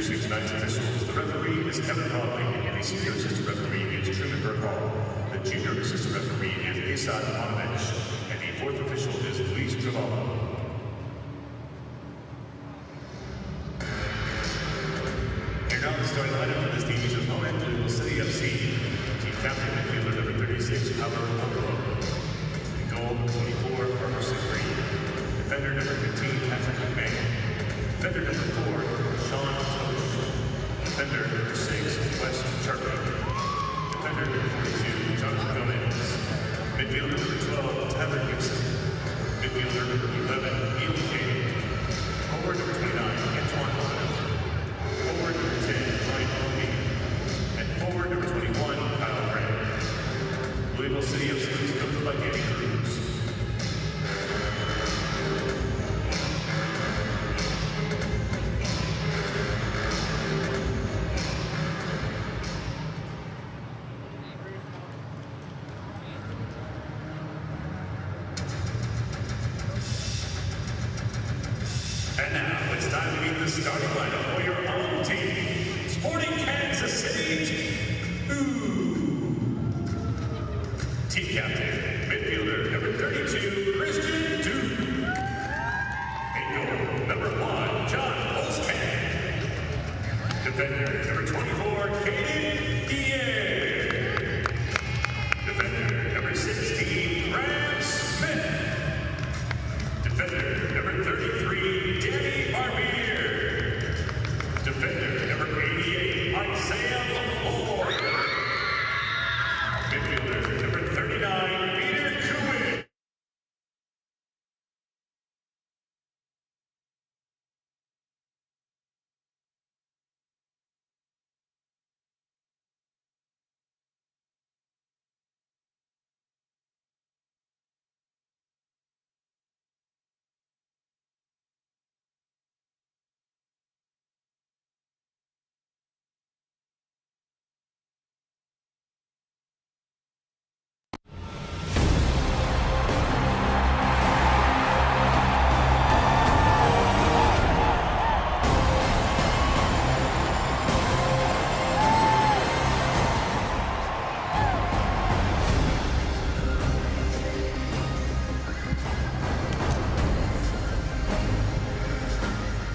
Introducing tonight's officials, the referee is Kevin Rodley, the senior assistant referee is Truman Burkhall, the junior assistant referee is Asad Monovich, and the fourth official is Luis Travallo. Here now the starting lineup for this team's opponent, Louisville City FC. Team captain, midfielder number 36, Howard Pogolo. In goal, 24, Emerson Green. Defender number 15, Patrick McMahon. Defender number 4, Sean Tosh. Defender number 6, Wes Charlie. Defender number 42, Jonathan Gomez. Midfielder number 12, Tyler Gibson. Midfielder number 11, Neil King. Forward number 29, Antoine Holland. Forward number 10, Ryan Mooney. And forward number 21, Kyle Gray. Louisville City FC is coached by Danny Cruz. And now it's time to meet the starting lineup for your own team. Sporting Kansas City 2. Team captain, midfielder number 32, Christian Duke. In goal, number 1, John Holzman. Defender number 24, Kaden Dier. Defender number 16, Graham Smith. Defender number 33, Danny Barbier. Defender number 88, Isaiah LaFleur. Midfielder number 39, Peter Kuhn.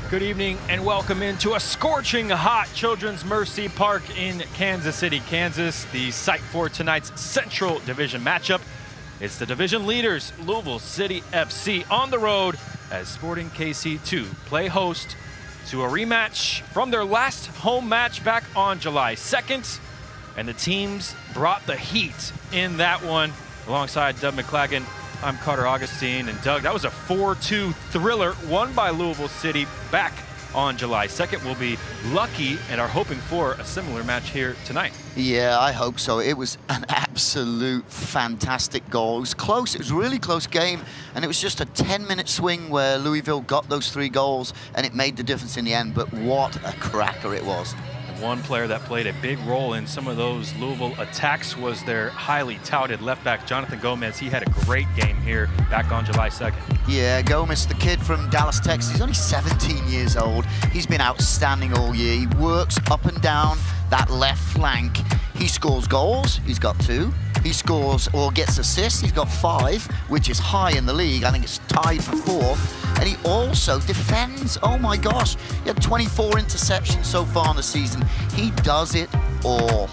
Good evening and welcome into a scorching hot Children's Mercy Park in Kansas City, Kansas. The site for tonight's Central Division matchup. It's the division leaders, Louisville City FC, on the road as Sporting KC2 play host to a rematch from their last home match back on July 2nd. And the teams brought the heat in that one. Alongside Doug McClagan, I'm Carter Augustine. And Doug, that was a 4-2 thriller won by Louisville City back on July 2nd. We'll be lucky and are hoping for a similar match here tonight. Yeah, I hope so. It was an absolute fantastic goal. It was close. It was a really close game. And it was just a 10-minute swing where Louisville got those 3 goals and it made the difference in the end. But what a cracker it was. One player that played a big role in some of those Louisville attacks was their highly touted left back, Jonathan Gomez. He had a great game here back on July 2nd. Yeah, Gomez, the kid from Dallas, Texas. He's only 17 years old. He's been outstanding all year. He works up and down that left flank. He scores goals. He's got 2. He scores or gets assists. He's got 5, which is high in the league. I think it's tied for 4th. And he also defends. Oh my gosh, he had 24 interceptions so far in the season. He does it all.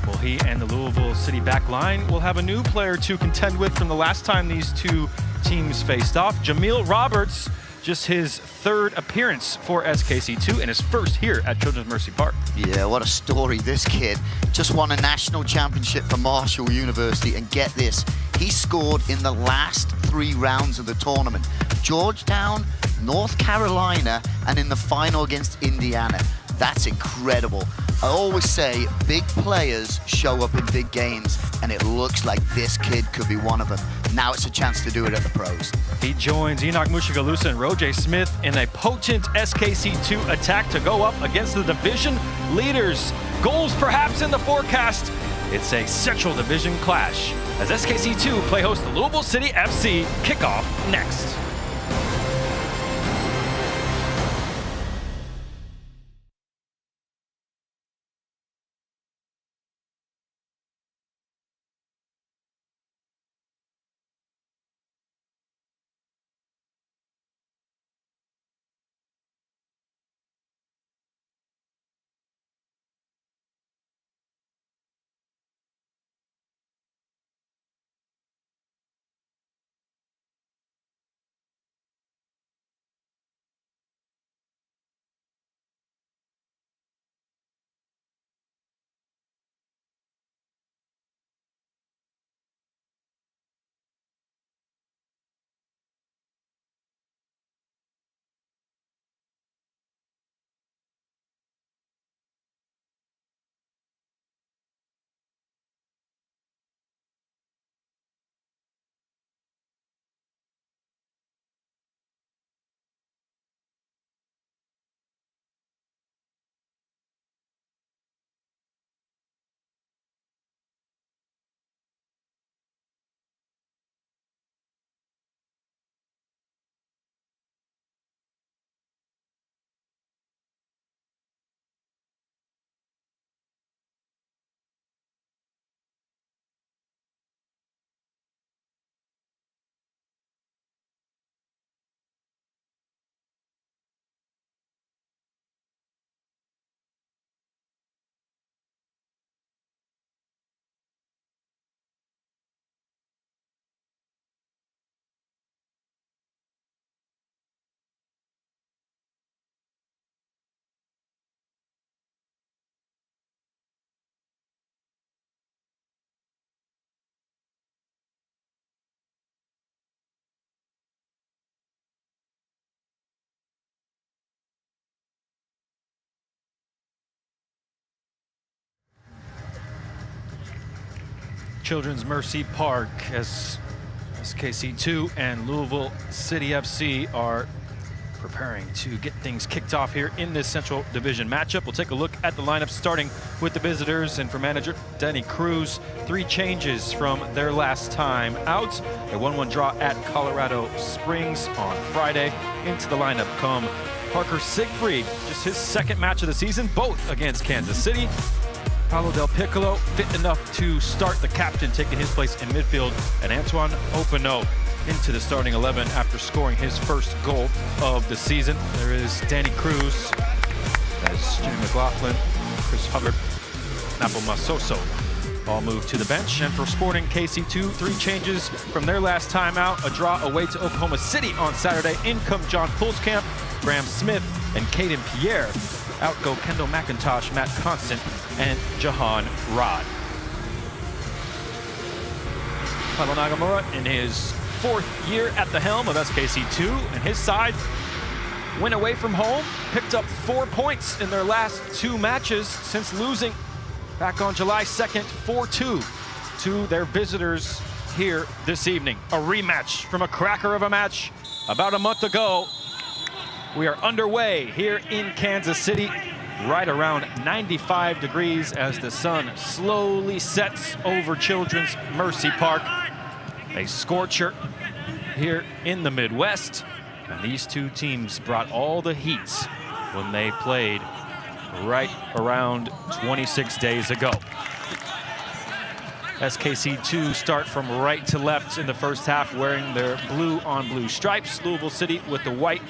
Well, he and the Louisville City back line will have a new player to contend with from the last time these two teams faced off. Jameel Roberts, just his 3rd appearance for SKC2 and his first here at Children's Mercy Park. Yeah, what a story. This kid just won a national championship for Marshall University, and get this, he scored in the last 3 rounds of the tournament. Georgetown, North Carolina, and in the final against Indiana. That's incredible. I always say big players show up in big games, and it looks like this kid could be one of them. Now it's a chance to do it at the pros. He joins Enoch Mushigalusa and Roger Smith in a potent SKC2 attack to go up against the division leaders. Goals perhaps in the forecast. It's a Central Division clash as SKC2 play host to Louisville City FC. Kickoff next. Children's Mercy Park as SKC2 and Louisville City FC are preparing to get things kicked off here in this Central Division matchup. We'll take a look at the lineup starting with the visitors, and for manager Denny Cruz, 3 changes from their last time out. A 1-1 draw at Colorado Springs on Friday. Into the lineup come Parker Siegfried, just his 2nd match of the season, both against Kansas City. Paulo Del Piccolo fit enough to start, the captain taking his place in midfield, and Antoine Opino into the starting 11 after scoring his first goal of the season. There is Danny Cruz, as Jimmy McLaughlin, Chris Hubbard, Napo Masoso all moved to the bench. And for Sporting KC2, 3 changes from their last time out. A draw away to Oklahoma City on Saturday. In come John Pulskamp, Graham Smith, and Caden Pierre. Out go Kendall McIntosh, Matt Constant, and Jahan Rod. Paulo Nagamura in his 4th year at the helm of SKC2, and his side went away from home, picked up 4 points in their last 2 matches since losing back on July 2nd, 4-2 to their visitors here this evening. A rematch from a cracker of a match about a month ago. We are underway here in Kansas City, right around 95 degrees as the sun slowly sets over Children's Mercy Park. A scorcher here in the Midwest, and these 2 teams brought all the heat when they played right around 26 days ago. SKC2 start from right to left in the first half, wearing their blue on blue stripes. Louisville City with the white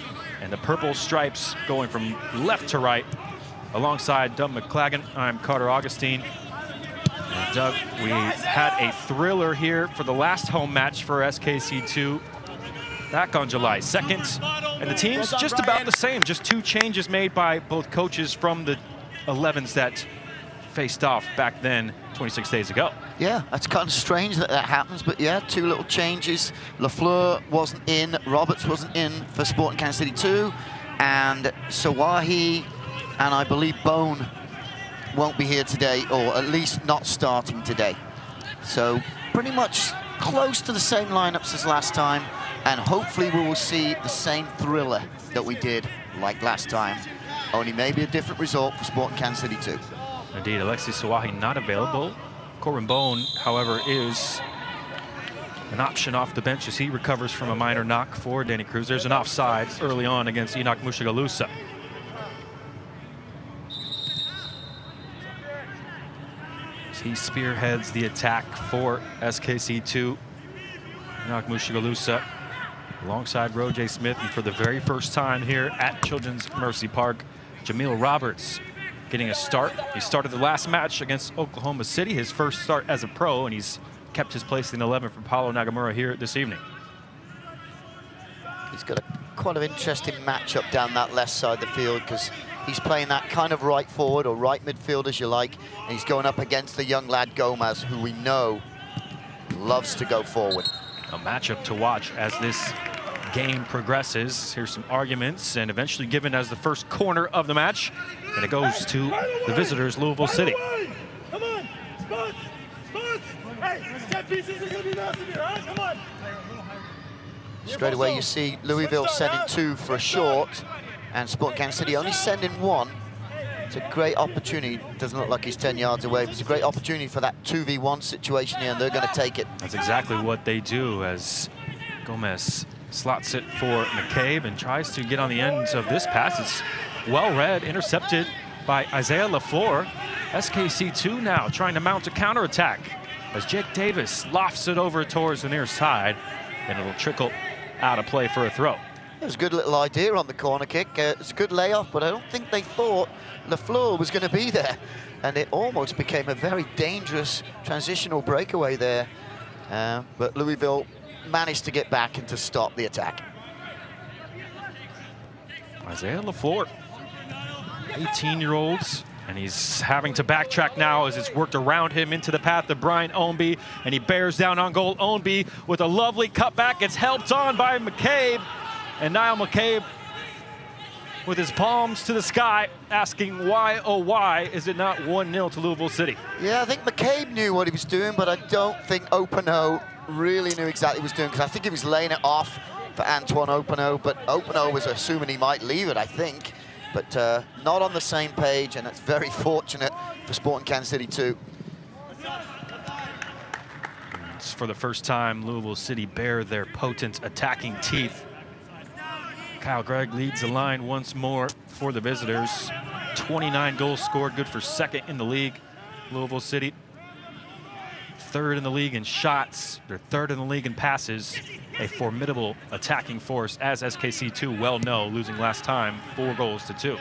and the purple stripes going from left to right. Alongside Doug McClagan, I'm Carter Augustine. And Doug, we had a thriller here for the last home match for SKC2 back on July 2nd. And the team's just about the same, just 2 changes made by both coaches from the 11s that faced off back then 26 days ago. Yeah, that's kind of strange that that happens, but yeah, 2 little changes. Lafleur wasn't in, Roberts wasn't in for Sporting Kansas City 2, and Sawahi and I believe Bone won't be here today, or at least not starting today. So pretty much close to the same lineups as last time, and hopefully we will see the same thriller that we did like last time, only maybe a different result for Sporting Kansas City 2. Indeed, Alexis Sawahi not available. Corbin Bone, however, is an option off the bench as he recovers from a minor knock for Danny Cruz. There's an offside early on against Enoch Mushigalusa. He spearheads the attack for SKC2. Enoch Mushigalusa alongside Roger Smith, and for the very first time here at Children's Mercy Park, Jameel Roberts getting a start. He started the last match against Oklahoma City, his first start as a pro, and he's kept his place in 11 for Paulo Nagamura here this evening. He's got quite an interesting matchup down that left side of the field, because he's playing that kind of right forward or right midfield as you like, and he's going up against the young lad Gomez, who we know loves to go forward. A matchup to watch as this game progresses. Here's some arguments, and eventually given as the first corner of the match, and it goes to the visitors, Louisville City. Come on, spots. Hey, 10 pieces are gonna be massive here, huh? Come on. Straight away you see Louisville sending 2 for a short, and Sporting Kansas City only sending 1. It's a great opportunity. Doesn't look like he's 10 yards away, but it's a great opportunity for that 2v1 situation here, and they're going to take it. That's exactly what they do, as Gomez slots it for McCabe and tries to get on the ends of this pass. It's well read, intercepted by Isaiah LaFleur. SKC2 now trying to mount a counterattack as Jake Davis lofts it over towards the near side, and it'll trickle out of play for a throw. It was a good little idea on the corner kick. It's a good layoff, but I don't think they thought LaFleur was going to be there. And it almost became a very dangerous transitional breakaway there. But Louisville managed to get back and to stop the attack. Isaiah LaFleur, 18-year-olds, and he's having to backtrack now as it's worked around him into the path of Brian Ownby, and he bears down on goal. Ownby with a lovely cutback. It's helped on by McCabe, and Niall McCabe with his palms to the sky, asking why, oh why, is it not 1-0 to Louisville City? Yeah, I think McCabe knew what he was doing, but I don't think Openo really knew exactly what he was doing, because I think he was laying it off for Antoine Openo, but Openo was assuming he might leave it, I think, but not on the same page, and it's very fortunate for Sporting Kansas City too. It's for the first time Louisville City bare their potent attacking teeth. Kyle Gregg leads the line once more for the visitors. 29 goals scored, good for second in the league. Louisville City, third in the league in shots. They're third in the league in passes. A formidable attacking force, as SKC2 well know, losing last time 4-2.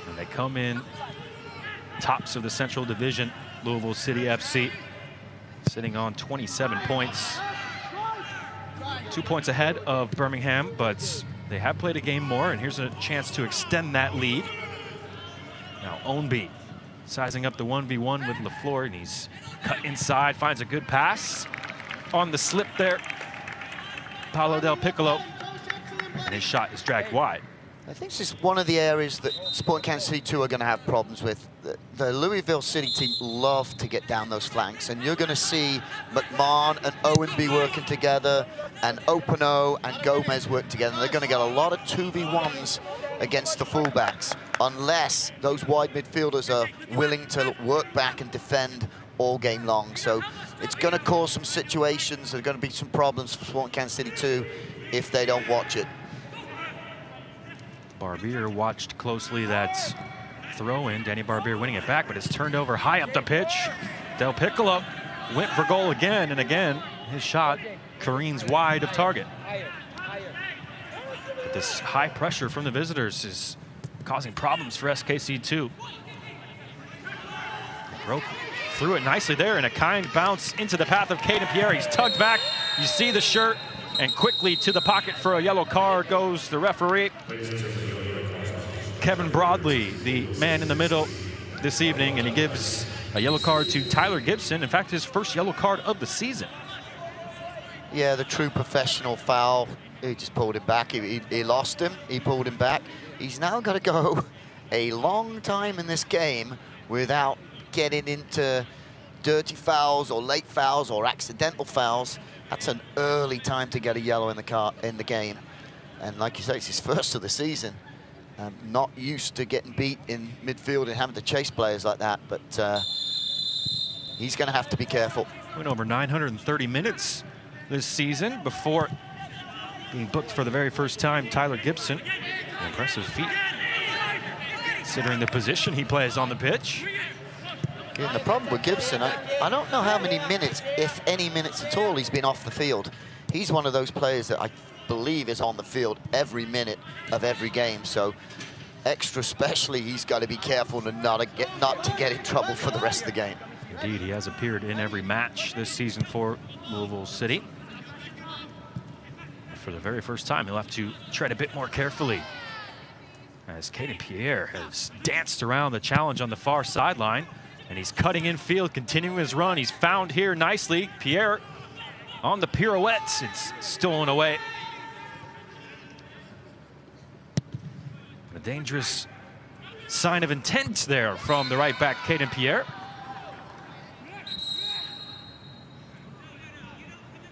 And they come in tops of the Central Division, Louisville City FC, sitting on 27 points. 2 points ahead of Birmingham, but they have played a game more, and here's a chance to extend that lead. Now Ownby sizing up the 1v1 with LaFleur, and he's cut inside, finds a good pass. On the slip there, Paolo Del Piccolo, and his shot is dragged wide. I think this is one of the areas that Sporting Kansas City 2 are going to have problems with. The Louisville City team love to get down those flanks, and you're going to see McMahon and Owenby working together, and Openo and Gomez work together. And they're going to get a lot of 2v1s against the fullbacks, unless those wide midfielders are willing to work back and defend all game long. So it's going to cause some situations. There are going to be some problems for Sporting Kansas City 2 if they don't watch it. Barbier watched closely that throw-in. Danny Barbier winning it back, but it's turned over high up the pitch. Del Piccolo went for goal again, and again, his shot careens wide of target. But this high pressure from the visitors is causing problems for SKC2. Broke threw it nicely there, and a kind bounce into the path of Caden Pierre. He's tugged back. You see the shirt, and quickly to the pocket for a yellow card goes the referee. Kevin Broadley, the man in the middle this evening, and he gives a yellow card to Tyler Gibson. In fact, his first yellow card of the season. Yeah, the true professional foul. He just pulled him back. He lost him. He pulled him back. He's now got to go a long time in this game without getting into dirty fouls or late fouls or accidental fouls. That's an early time to get a yellow in the game. And like you say, it's his first of the season. Not used to getting beat in midfield and having to chase players like that, but he's going to have to be careful. Went over 930 minutes this season before being booked for the very first time. Tyler Gibson, impressive feat considering the position he plays on the pitch. Yeah, the problem with Gibson, I don't know how many minutes, if any minutes at all, he's been off the field. He's one of those players that I believe is on the field every minute of every game. So extra specially, he's got to be careful to not to get in trouble for the rest of the game. Indeed, he has appeared in every match this season for Louisville City. For the very first time, he'll have to tread a bit more carefully, as Caden Pierre has danced around the challenge on the far sideline. And he's cutting infield, continuing his run. He's found here nicely. Pierre on the pirouette. It's stolen away. A dangerous sign of intent there from the right back, Caden Pierre.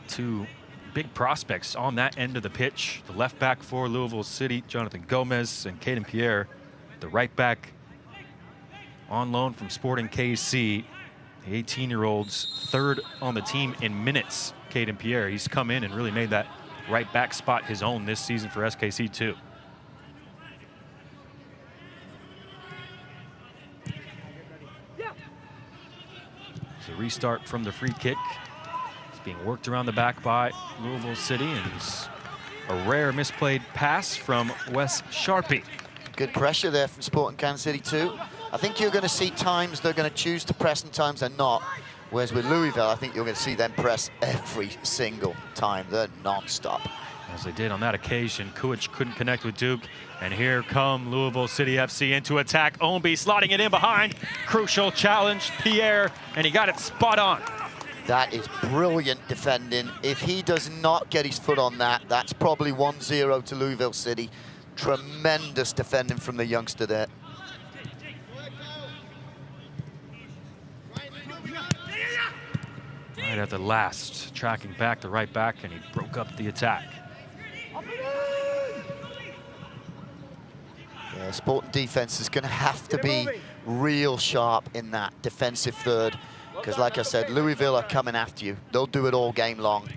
Two big prospects on that end of the pitch. The left back for Louisville City, Jonathan Gomez, and Caden Pierre, the right back, on loan from Sporting KC. The 18-year-old's third on the team in minutes, Caden Pierre. He's come in and really made that right back spot his own this season for SKC2. It's a restart from the free kick. It's being worked around the back by Louisville City, and it's a rare misplayed pass from Wes Sharpie. Good pressure there from Sporting Kansas City too. I think you're going to see times they're going to choose to press and times they're not. Whereas with Louisville, I think you're going to see them press every single time. They're non-stop. As they did on that occasion, Kuich couldn't connect with Duke. And here come Louisville City FC into attack. Ownby slotting it in behind. Crucial challenge, Pierre, and he got it spot on. That is brilliant defending. If he does not get his foot on that, that's probably 1-0 to Louisville City. Tremendous defending from the youngster there. Right at the last, tracking back the right back, and he broke up the attack. Yeah, Sporting defense is going to have to be real sharp in that defensive third, because like I said, Louisville are coming after you. They'll do it all game long.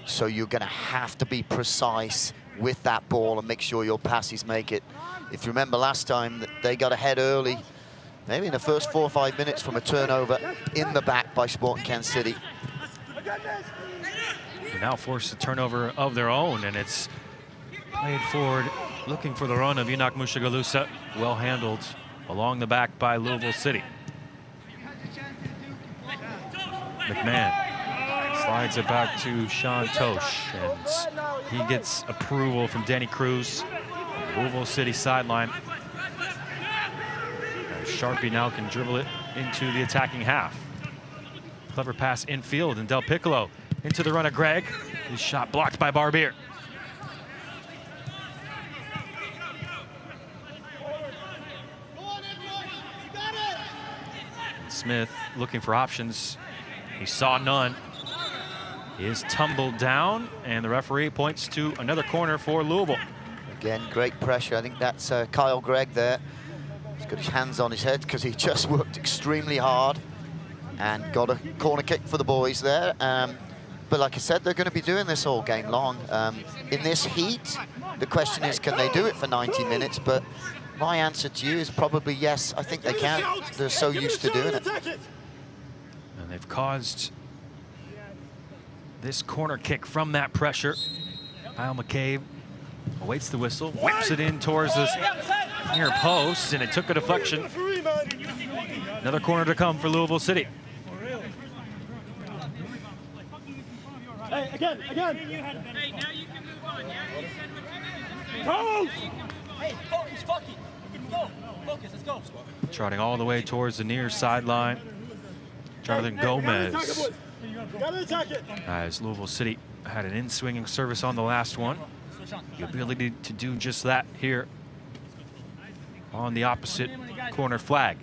So you're going to have to be precise with that ball and make sure your passes make it. If you remember last time, that they got ahead early, maybe in the first 4 or 5 minutes from a turnover in the back by Sporting Kansas City. They're now forced a turnover of their own, and it's played forward, looking for the run of Enoch Mushagalusa. Well handled along the back by Louisville City. McMahon slides it back to Sean Tosh, and he gets approval from Danny Cruz, Louisville City sideline. Sharpie now can dribble it into the attacking half. Clever pass infield, and Del Piccolo into the run of Greg. His shot blocked by Barbier. Smith looking for options. He saw none. He is tumbled down, and the referee points to another corner for Louisville. Again, great pressure. I think that's Kyle Gregg there. He's got his hands on his head because he just worked extremely hard and got a corner kick for the boys there. But like I said, they're going to be doing this all game long. In this heat, the question is, can they do it for 90 minutes? But my answer to you is probably yes, I think they can. They're so used to doing it. And they've caused this corner kick from that pressure. Kyle McCabe awaits the whistle, whips it in towards the near post, and it took a deflection. Another corner to come for Louisville City. Hey, again. Hey, now you can move on, yeah? You can Hey, focus, go. Focus, let's go. Trotting all the way towards the near sideline. Jonathan Gomez. As Louisville City had an in-swinging service on the last one. The ability to do just that here on the opposite corner flag.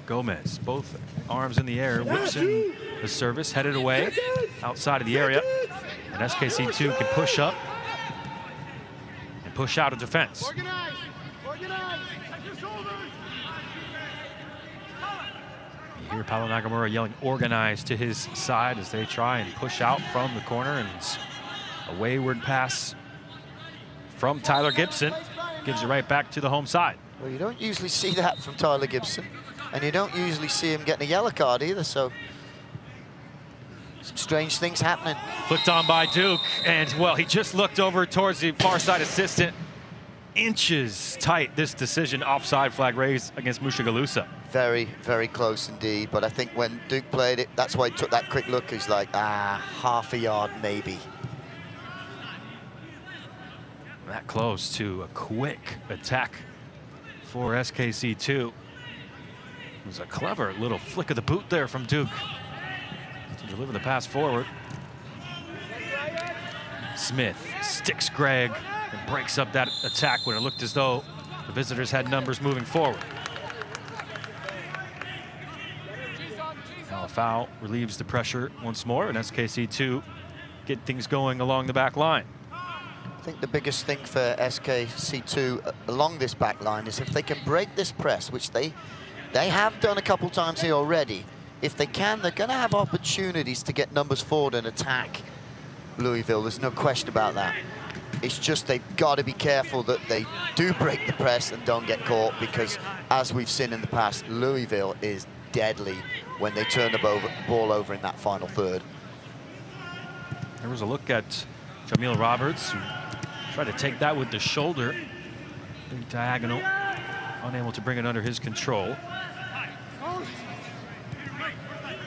Gomez, both arms in the air, whips in the service, headed away outside of the area. And SKC2 can push up and push out of defense. You hear Paulo Nagamura yelling organize to his side as they try and push out from the corner, and a wayward pass from Tyler Gibson gives it right back to the home side. Well, you don't usually see that from Tyler Gibson, and you don't usually see him getting a yellow card either, so some strange things happening. Flicked on by Duke, and well, he just looked over towards the far side assistant. Inches tight, this decision. Offside flag raised against Mushagalusa. Very, very close indeed, but I think when Duke played it, that's why he took that quick look. He's like, half a yard maybe. That close to a quick attack for SKC2. It was a clever little flick of the boot there from Duke to deliver the pass forward. Smith sticks Greg and breaks up that attack when it looked as though the visitors had numbers moving forward. Now a foul relieves the pressure once more, and SKC2 get things going along the back line. I think the biggest thing for SKC2 along this back line is if they can break this press, which they have done a couple times here already. If they can, they're going to have opportunities to get numbers forward and attack Louisville. There's no question about that. It's just they've got to be careful that they do break the press and don't get caught, because as we've seen in the past, Louisville is deadly when they turn the ball over in that final third. There was a look at Jamil Roberts, who tried to take that with the shoulder. Big diagonal, unable to bring it under his control.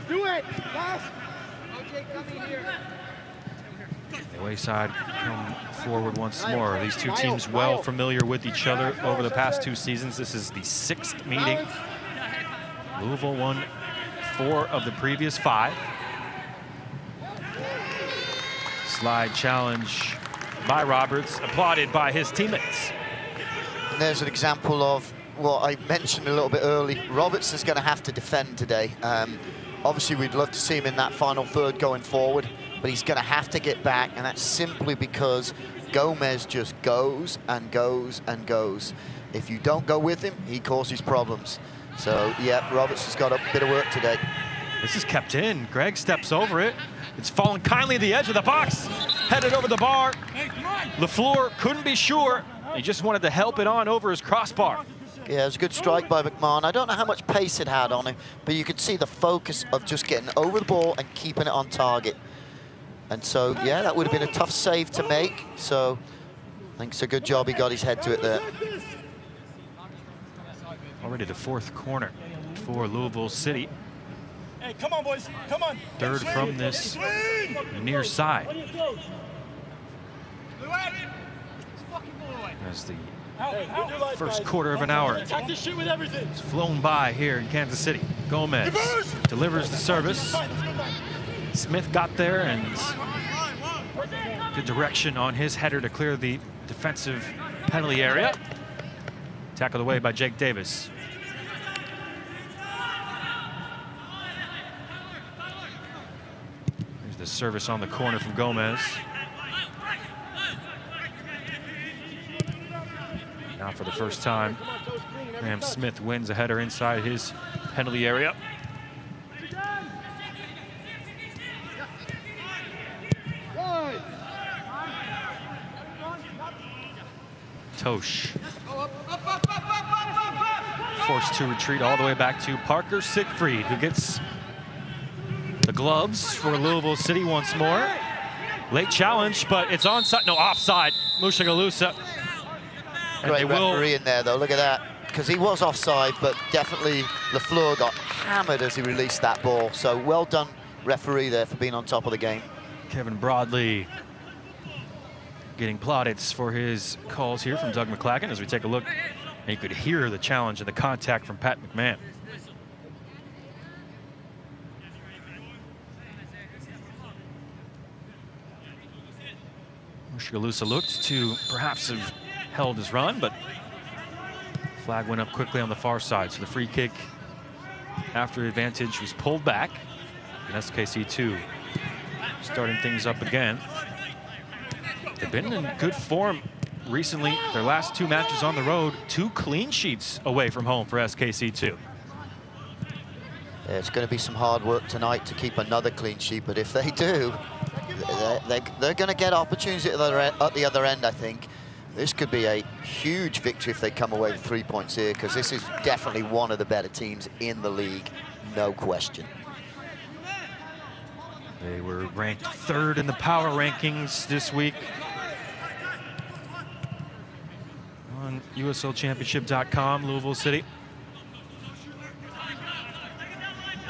Do it! The away side come forward once more. These two teams well familiar with each other over the past 2 seasons. This is the 6th meeting. Louisville won 4 of the previous 5. Slide challenge by Roberts, applauded by his teammates. And there's an example of what I mentioned a little bit early. Roberts is going to have to defend today. Obviously, we'd love to see him in that final third going forward, but he's going to have to get back, and that's simply because Gomez just goes and goes and goes. If you don't go with him, he causes problems. So, yeah, Roberts has got a bit of work today. This is kept in. Greg steps over it. It's fallen kindly to the edge of the box. Headed over the bar. LaFleur couldn't be sure. He just wanted to help it on over his crossbar. Yeah, it was a good strike by McMahon. I don't know how much pace it had on him, but you could see the focus of just getting over the ball and keeping it on target. And so, yeah, that would have been a tough save to make. So, I think it's a good job he got his head to it there. Already the fourth corner for Louisville City. Hey, come on, boys. Come on. Third from this near side. As the first quarter of an hour it's flown by here in Kansas City. Gomez delivers the service. Smith got there and good direction on his header to clear the defensive penalty area. Tackled away by Jake Davis. There's the service on the corner from Gomez. Now for the first time, Graham Smith wins a header inside his penalty area. Tosh forced to retreat all the way back to Parker Siegfried, who gets the gloves for Louisville City once more. Late challenge, but it's onside, no, offside. Mushagalusa. Great referee in there, though. Look at that. Because he was offside, but definitely LaFleur got hammered as he released that ball. So well done, referee, there for being on top of the game. Kevin Broadley getting plaudits for his calls here from Doug McClacken as we take a look. And you could hear the challenge and the contact from Pat McMahon. Mushagalusa looked to perhaps have held his run, but flag went up quickly on the far side. So the free kick after advantage was pulled back. And SKC2 starting things up again. They've been in good form recently. Their last two matches on the road, 2 clean sheets away from home for SKC2. Yeah, it's going to be some hard work tonight to keep another clean sheet, but if they do, they're going to get opportunities at the other end, I think. This could be a huge victory if they come away with 3 points here, because this is definitely one of the better teams in the league, no question. They were ranked 3rd in the power rankings this week. On USLChampionship.com, Louisville City.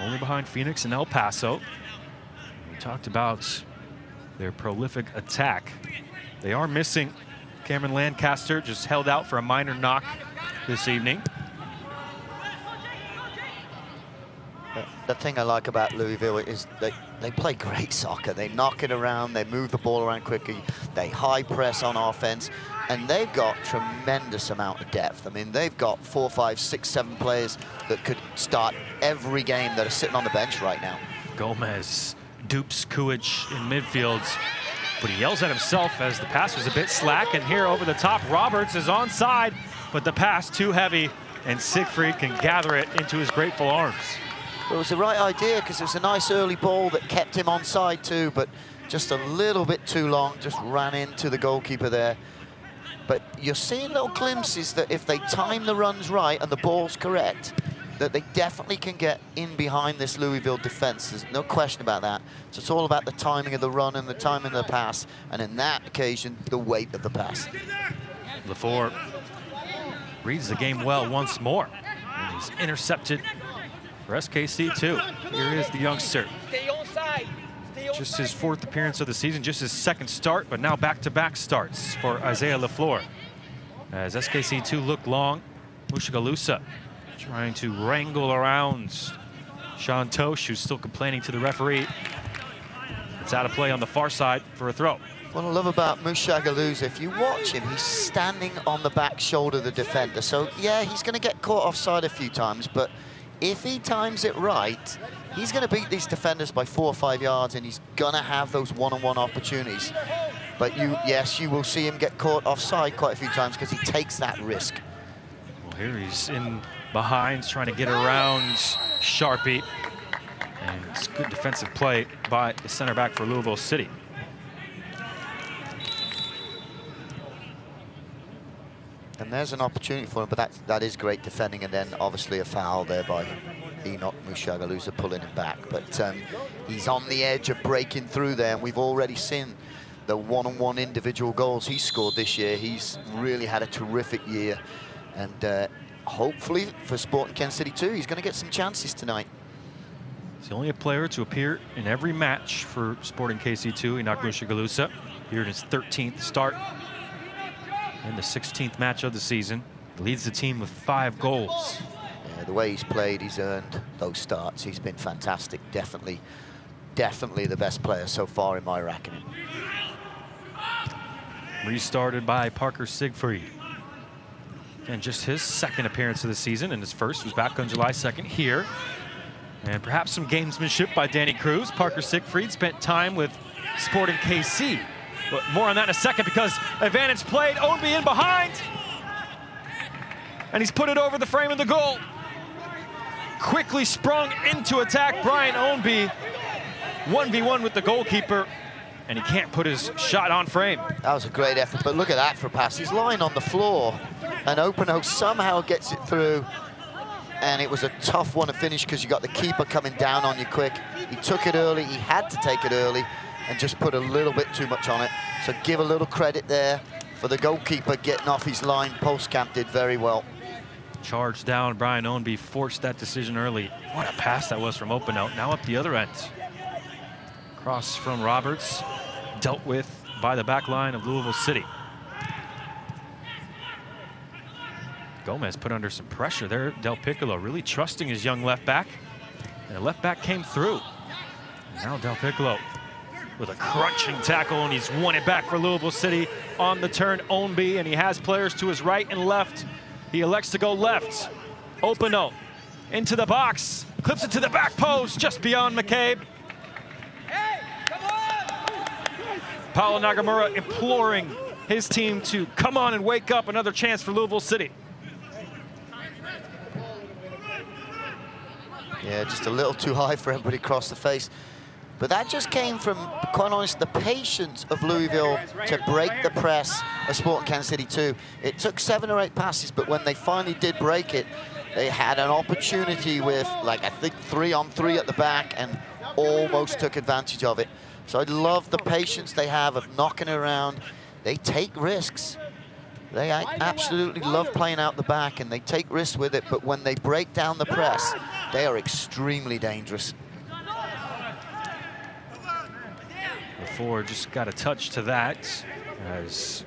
Only behind Phoenix and El Paso. We talked about their prolific attack. They are missing Cameron Lancaster, just held out for a minor knock this evening. The thing I like about Louisville is they play great soccer. They knock it around, they move the ball around quickly, they high press on offense, and they've got tremendous amount of depth. I mean, they've got 4, 5, 6, 7 players that could start every game that are sitting on the bench right now. Gomez dupes Kuich in midfield, but he yells at himself as the pass was a bit slack, and here over the top, Roberts is onside, but the pass too heavy, and Siegfried can gather it into his grateful arms. Well, it was the right idea, because it was a nice early ball that kept him onside too, but just a little bit too long, just ran into the goalkeeper there. But you're seeing little glimpses that if they time the runs right and the ball's correct, that they definitely can get in behind this Louisville defense. There's no question about that. So it's all about the timing of the run and the timing of the pass, and in that occasion, the weight of the pass. LaFleur reads the game well once more, and he's intercepted for SKC2. Here is the youngster. Just his 4th appearance of the season, just his 2nd start, but now back-to-back starts for Isaiah LaFleur. As SKC2 look long, Mushagalusa trying to wrangle around Sean Tosh, who's still complaining to the referee. It's out of play on the far side for a throw. What I love about Mushagaluza, if you watch him, he's standing on the back shoulder of the defender. So, yeah, he's going to get caught offside a few times, but if he times it right, he's going to beat these defenders by 4 or 5 yards, and he's going to have those one-on-one opportunities. But yes, you will see him get caught offside quite a few times because he takes that risk. Well, here he's in behind, trying to get around Sharpie. And it's good defensive play by the center back for Louisville City. And there's an opportunity for him, but that is great defending, and then obviously a foul there by Enoch Mushagaluza pulling him back. But he's on the edge of breaking through there, and we've already seen the one-on-one individual goals he scored this year. He's really had a terrific year, and hopefully for Sporting Kansas City too, he's going to get some chances tonight. He's only a player to appear in every match for Sporting KC2, Enoch Mushagaluza, here in his 13th start. In the 16th match of the season, leads the team with 5 goals. Yeah, the way he's played, he's earned those starts. He's been fantastic. Definitely the best player so far in my reckoning. Restarted by Parker Siegfried. And just his 2nd appearance of the season, and his first was back on July 2nd here. And perhaps some gamesmanship by Danny Cruz. Parker Siegfried spent time with Sporting KC. But more on that in a second, because advantage played, Ownby in behind. And he's put it over the frame of the goal. Quickly sprung into attack, Brian Ownby. 1v1 with the goalkeeper, and he can't put his shot on frame. That was a great effort, but look at that for a pass. He's lying on the floor, and Openo somehow gets it through. And it was a tough one to finish because you got the keeper coming down on you quick. He took it early, he had to take it early, and just put a little bit too much on it. So give a little credit there for the goalkeeper getting off his line. Postcamp did very well. Charged down, Brian Ownby forced that decision early. What a pass that was from Openo. Now up the other end. Cross from Roberts, dealt with by the back line of Louisville City. Gomez put under some pressure there. Del Piccolo really trusting his young left back. And the left back came through. And now Del Piccolo with a crunching tackle, and he's won it back for Louisville City. On the turn, Ownby, and he has players to his right and left. He elects to go left. Openo into the box, clips it to the back post, just beyond McCabe. Paulo Nagamura imploring his team to come on and wake up. Another chance for Louisville City. Yeah, just a little too high for everybody across the face. But that just came from, quite honest, the patience of Louisville to break the press of Sporting Kansas City too. It took 7 or 8 passes, but when they finally did break it, they had an opportunity with, like, I think 3-on-3 at the back, and almost took advantage of it. So I love the patience they have of knocking around. They take risks. They absolutely love playing out the back, and they take risks with it, but when they break down the press, they are extremely dangerous. Before just got a touch to that as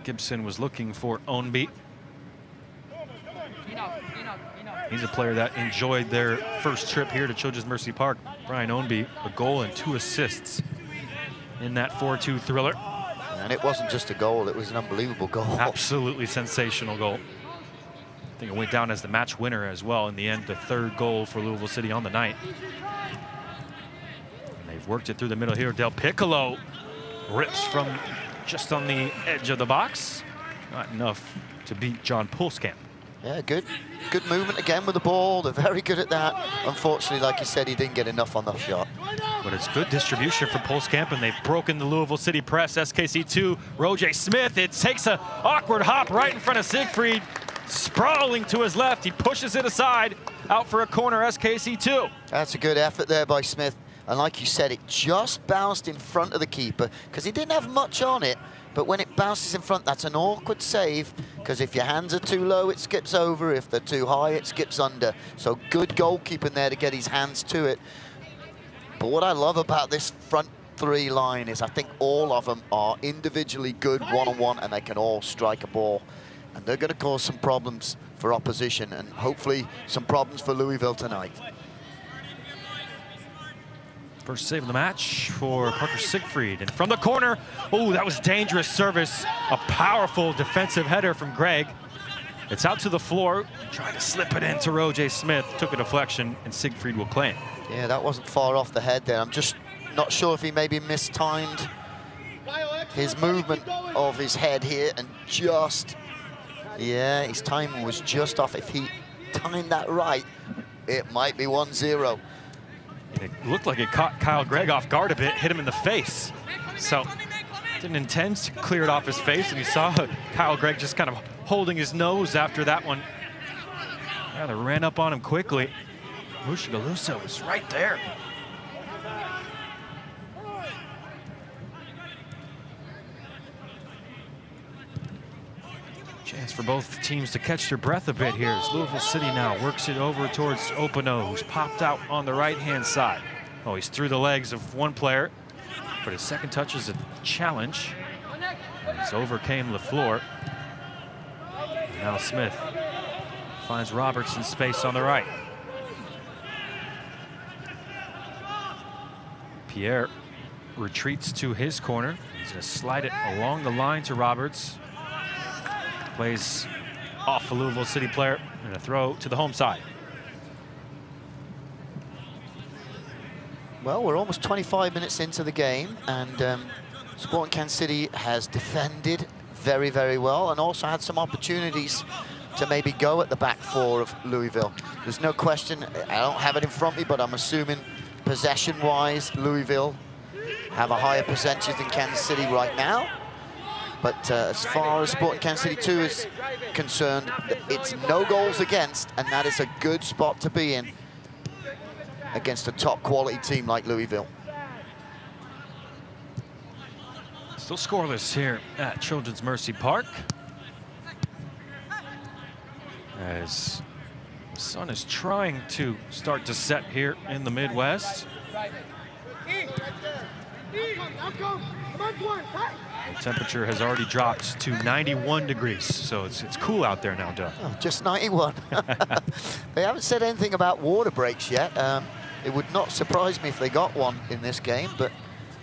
Gibson was looking for Ownby. He's a player that enjoyed their first trip here to Children's Mercy Park. Brian Ownby, a goal and 2 assists in that 4-2 thriller. And it wasn't just a goal, it was an unbelievable goal. Absolutely sensational goal. I think it went down as the match winner as well. In the end, the 3rd goal for Louisville City on the night. And they've worked it through the middle here. Del Piccolo rips from just on the edge of the box. Not enough to beat John Pulskamp. Yeah, good movement again with the ball. They're very good at that. Unfortunately, like you said, he didn't get enough on the shot. But it's good distribution for Pulskamp, and they've broken the Louisville City press. SKC2, Roger Smith. It takes an awkward hop right in front of Siegfried. Sprawling to his left. He pushes it aside. Out for a corner, SKC2. That's a good effort there by Smith. And like you said, it just bounced in front of the keeper because he didn't have much on it. But when it bounces in front, that's an awkward save, because if your hands are too low, it skips over. If they're too high, it skips under. So good goalkeeping there to get his hands to it. But what I love about this front 3 line is I think all of them are individually good one-on-one, and they can all strike a ball. And they're going to cause some problems for opposition, and hopefully some problems for Louisville tonight. First save of the match for Parker Siegfried. And from the corner, oh, that was dangerous service. A powerful defensive header from Greg. It's out to the floor, trying to slip it into Roger Smith. Took a deflection, and Siegfried will claim. Yeah, that wasn't far off the head there. I'm just not sure if he maybe mistimed his movement of his head here and just, yeah, his timing was just off. If he timed that right, it might be 1-0. It looked like it caught Kyle Gregg off guard a bit, hit him in the face. So didn't intend to clear it off his face, and you saw Kyle Gregg just kind of holding his nose after that one. Yeah, they ran up on him quickly. Mushagalusa was right there. Chance for both teams to catch their breath a bit here as Louisville City now works it over towards Opano, who's popped out on the right-hand side. Oh, he's through the legs of one player, but his second touch is a challenge. He's overcame LaFleur. Now Smith finds Roberts in space on the right. Pierre retreats to his corner. He's going to slide it along the line to Roberts. Plays off a Louisville City player and a throw to the home side. Well, we're almost 25 minutes into the game, and Sporting Kansas City has defended very, very well and also had some opportunities to maybe go at the back four of Louisville. There's no question, I don't have it in front of me, but I'm assuming possession-wise, Louisville have a higher percentage than Kansas City right now. But as far as Sporting Kansas City 2 is concerned, it's no goals against, and that is a good spot to be in against a top quality team like Louisville. Still scoreless here at Children's Mercy Park, as the sun is trying to start to set here in the Midwest. The temperature has already dropped to 91 degrees, so it's cool out there now, Doug. Oh, just 91. They haven't said anything about water breaks yet. It would not surprise me if they got one in this game, but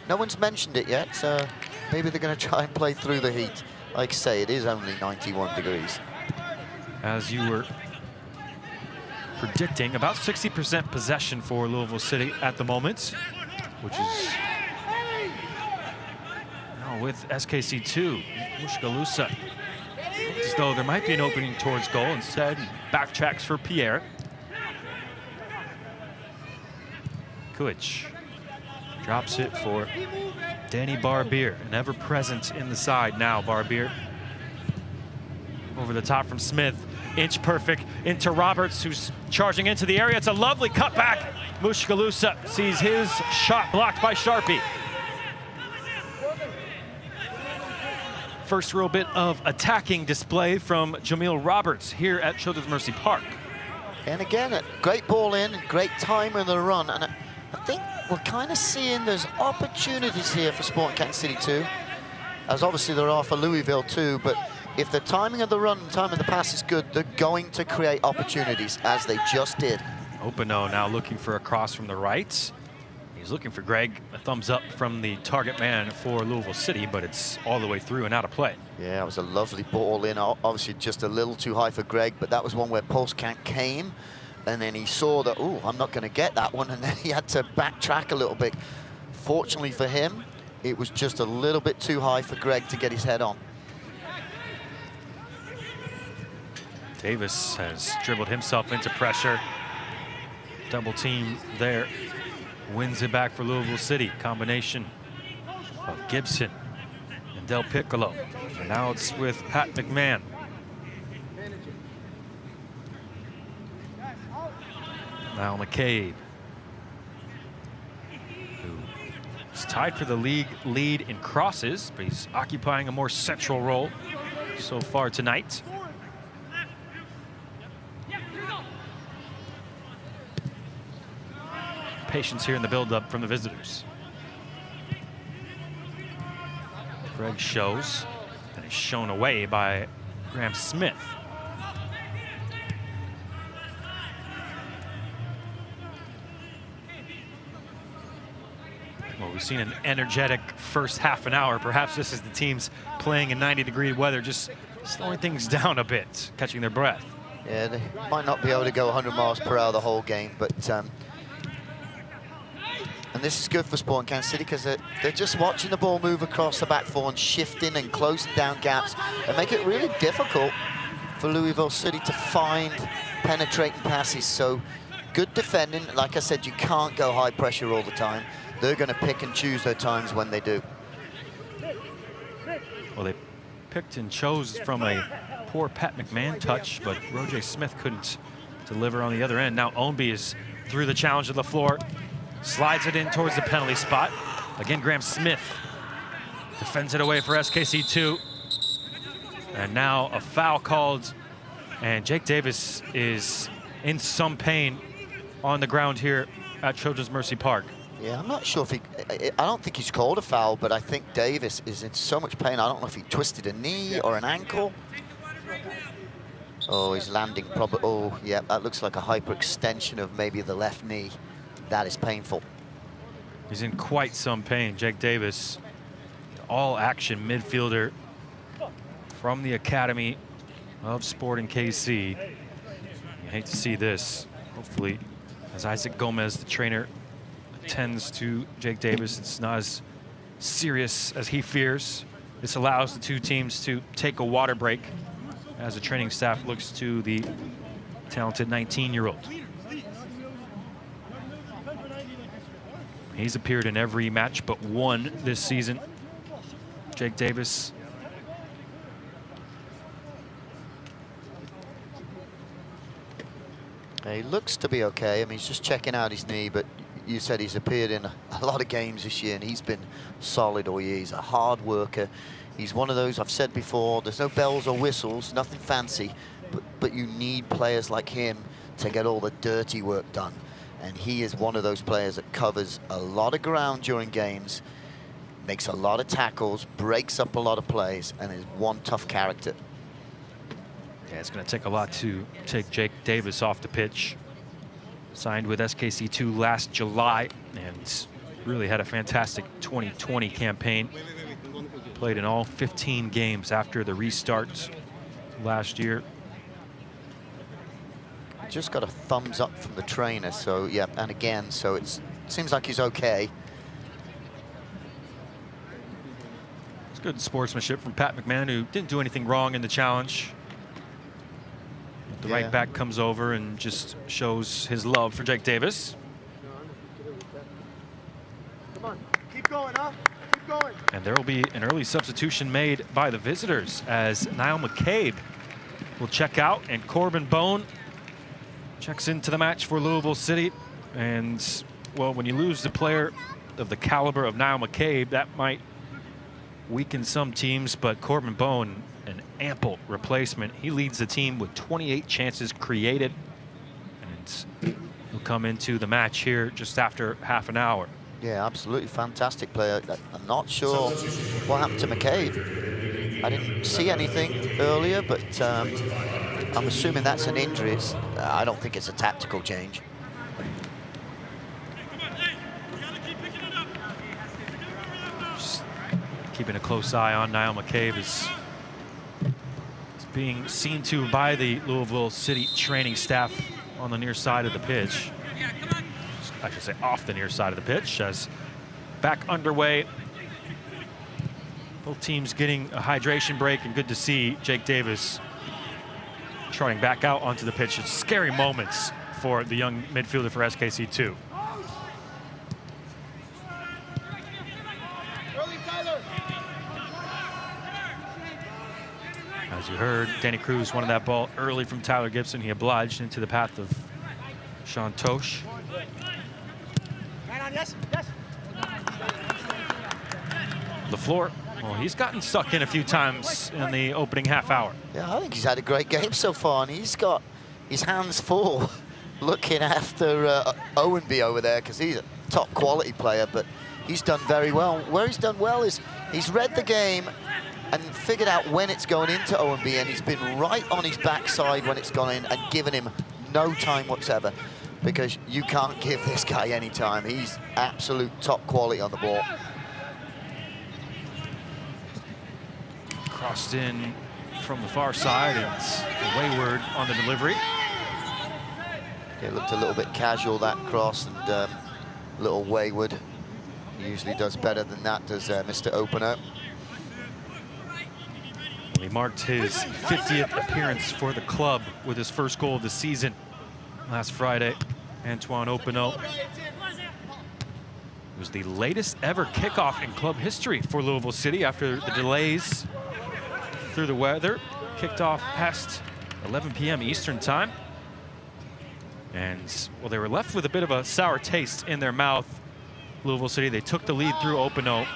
no one's mentioned it yet, so maybe they're going to try and play through the heat. Like I say, it is only 91 degrees. As you were predicting, about 60% possession for Louisville City at the moment, which is with SKC2, Mushagalusa, as though there might be an opening towards goal. Instead, backtracks for Pierre. Kuich drops it for Danny Barbier, an ever-present in the side now. Barbier over the top from Smith, inch perfect into Roberts, who's charging into the area. It's a lovely cutback. Mushagalusa sees his shot blocked by Sharpie. First real bit of attacking display from Jamil Roberts here at Children's Mercy Park. And again, a great ball in, great time in the run. And I think we're kind of seeing there's opportunities here for Sporting Kansas City 2, as obviously there are for Louisville too. But if the timing of the run and timing of the pass is good, they're going to create opportunities, as they just did. Opano now looking for a cross from the right. He's looking for Greg. A thumbs up from the target man for Louisville City, but it's all the way through and out of play. Yeah, it was a lovely ball in. Obviously just a little too high for Greg, but that was one where Postcamp came, and then he saw that, oh, I'm not going to get that one, and then he had to backtrack a little bit. Fortunately for him, it was just a little bit too high for Greg to get his head on. Davis has dribbled himself into pressure. Double team there. Wins it back for Louisville City. Combination of Gibson and Del Piccolo. And now it's with Pat McMahon. Now McCabe, who is tied for the league lead in crosses, but he's occupying a more central role so far tonight. Patience here in the build-up from the visitors. Greg shows, and is shown away by Graham Smith. We've seen an energetic first half an hour. Perhaps this is the teams playing in 90-degree weather, just slowing things down a bit, catching their breath. Yeah, they might not be able to go 100 miles per hour the whole game, but and this is good for Sporting Kansas City because they're just watching the ball move across the back four and shifting and closing down gaps and make it really difficult for Louisville City to find penetrating passes. So good defending. Like I said, you can't go high pressure all the time. They're going to pick and choose their times when they do. Well, they picked and chose from a poor Pat McMahon touch, but Roger Smith couldn't deliver on the other end. Now Ownby is through the challenge of the floor, slides it in towards the penalty spot. Again, Graham Smith defends it away for SKC2. And now a foul called, and Jake Davis is in some pain on the ground here at Children's Mercy Park. Yeah, I'm not sure if I don't think he's called a foul, but I think Davis is in so much pain. I don't know if he twisted a knee or an ankle. Oh, he's landing probably. Oh, yeah, that looks like a hyperextension of maybe the left knee. That is painful. He's in quite some pain. Jake Davis, all-action midfielder from the Academy of Sporting KC. You hate to see this. Hopefully, as Isaac Gomez, the trainer, attends to Jake Davis, it's not as serious as he fears. This allows the two teams to take a water break as the training staff looks to the talented 19-year-old. He's appeared in every match but one this season. Jake Davis. He looks to be okay. I mean, he's just checking out his knee, but you said he's appeared in a lot of games this year, and he's been solid all year. He's a hard worker. He's one of those, I've said before, there's no bells or whistles, nothing fancy, but you need players like him to get all the dirty work done. And he is one of those players that covers a lot of ground during games, makes a lot of tackles, breaks up a lot of plays, and is one tough character. Yeah, it's going to take a lot to take Jake Davis off the pitch. Signed with SKC2 last July and really had a fantastic 2020 campaign. Played in all 15 games after the restart last year. Just got a thumbs up from the trainer, so yeah, and again, so it seems like he's okay. It's good sportsmanship from Pat McMahon, who didn't do anything wrong in the challenge. The right back comes over and just shows his love for Jake Davis. Come on, keep going, huh? Keep going. And there will be an early substitution made by the visitors as Niall McCabe will check out, and Corbin Bone checks into the match for Louisville City. And, well, when you lose the player of the caliber of Niall McCabe, that might weaken some teams, but Corbin Bone, an ample replacement. He leads the team with 28 chances created, and he'll come into the match here just after half an hour. Yeah, absolutely fantastic player. I'm not sure what happened to McCabe. I didn't see anything earlier, but I'm assuming that's an injury. I don't think it's a tactical change. Just keeping a close eye on Niall McCabe is being seen to by the Louisville City training staff on the near side of the pitch. I should say off the near side of the pitch, as back underway. Both teams getting a hydration break, and good to see Jake Davis trotting back out onto the pitch. It's scary moments for the young midfielder for SKC2. As you heard, Danny Cruz wanted that ball early from Tyler Gibson. He obliged into the path of Sean Tosh. Yes, yes. LaFleur, well, he's gotten stuck in a few times in the opening half hour. Yeah, I think he's had a great game so far, and he's got his hands full looking after Ownby over there, because he's a top quality player, but he's done very well. Where he's done well is he's read the game and figured out when it's going into Ownby, and he's been right on his backside when it's gone in and given him no time whatsoever. because you can't give this guy any time. He's absolute top quality on the ball. Crossed in from the far side, and wayward on the delivery. It looked a little bit casual, that cross, and a little wayward. He usually does better than that, does Mr. Opener. He marked his 50th appearance for the club with his first goal of the season last Friday. Antoine Openeau. It was the latest ever kickoff in club history for Louisville City after the delays through the weather. Kicked off past 11 p.m. Eastern time. And, well, they were left with a bit of a sour taste in their mouth. Louisville City, they took the lead through Openeau.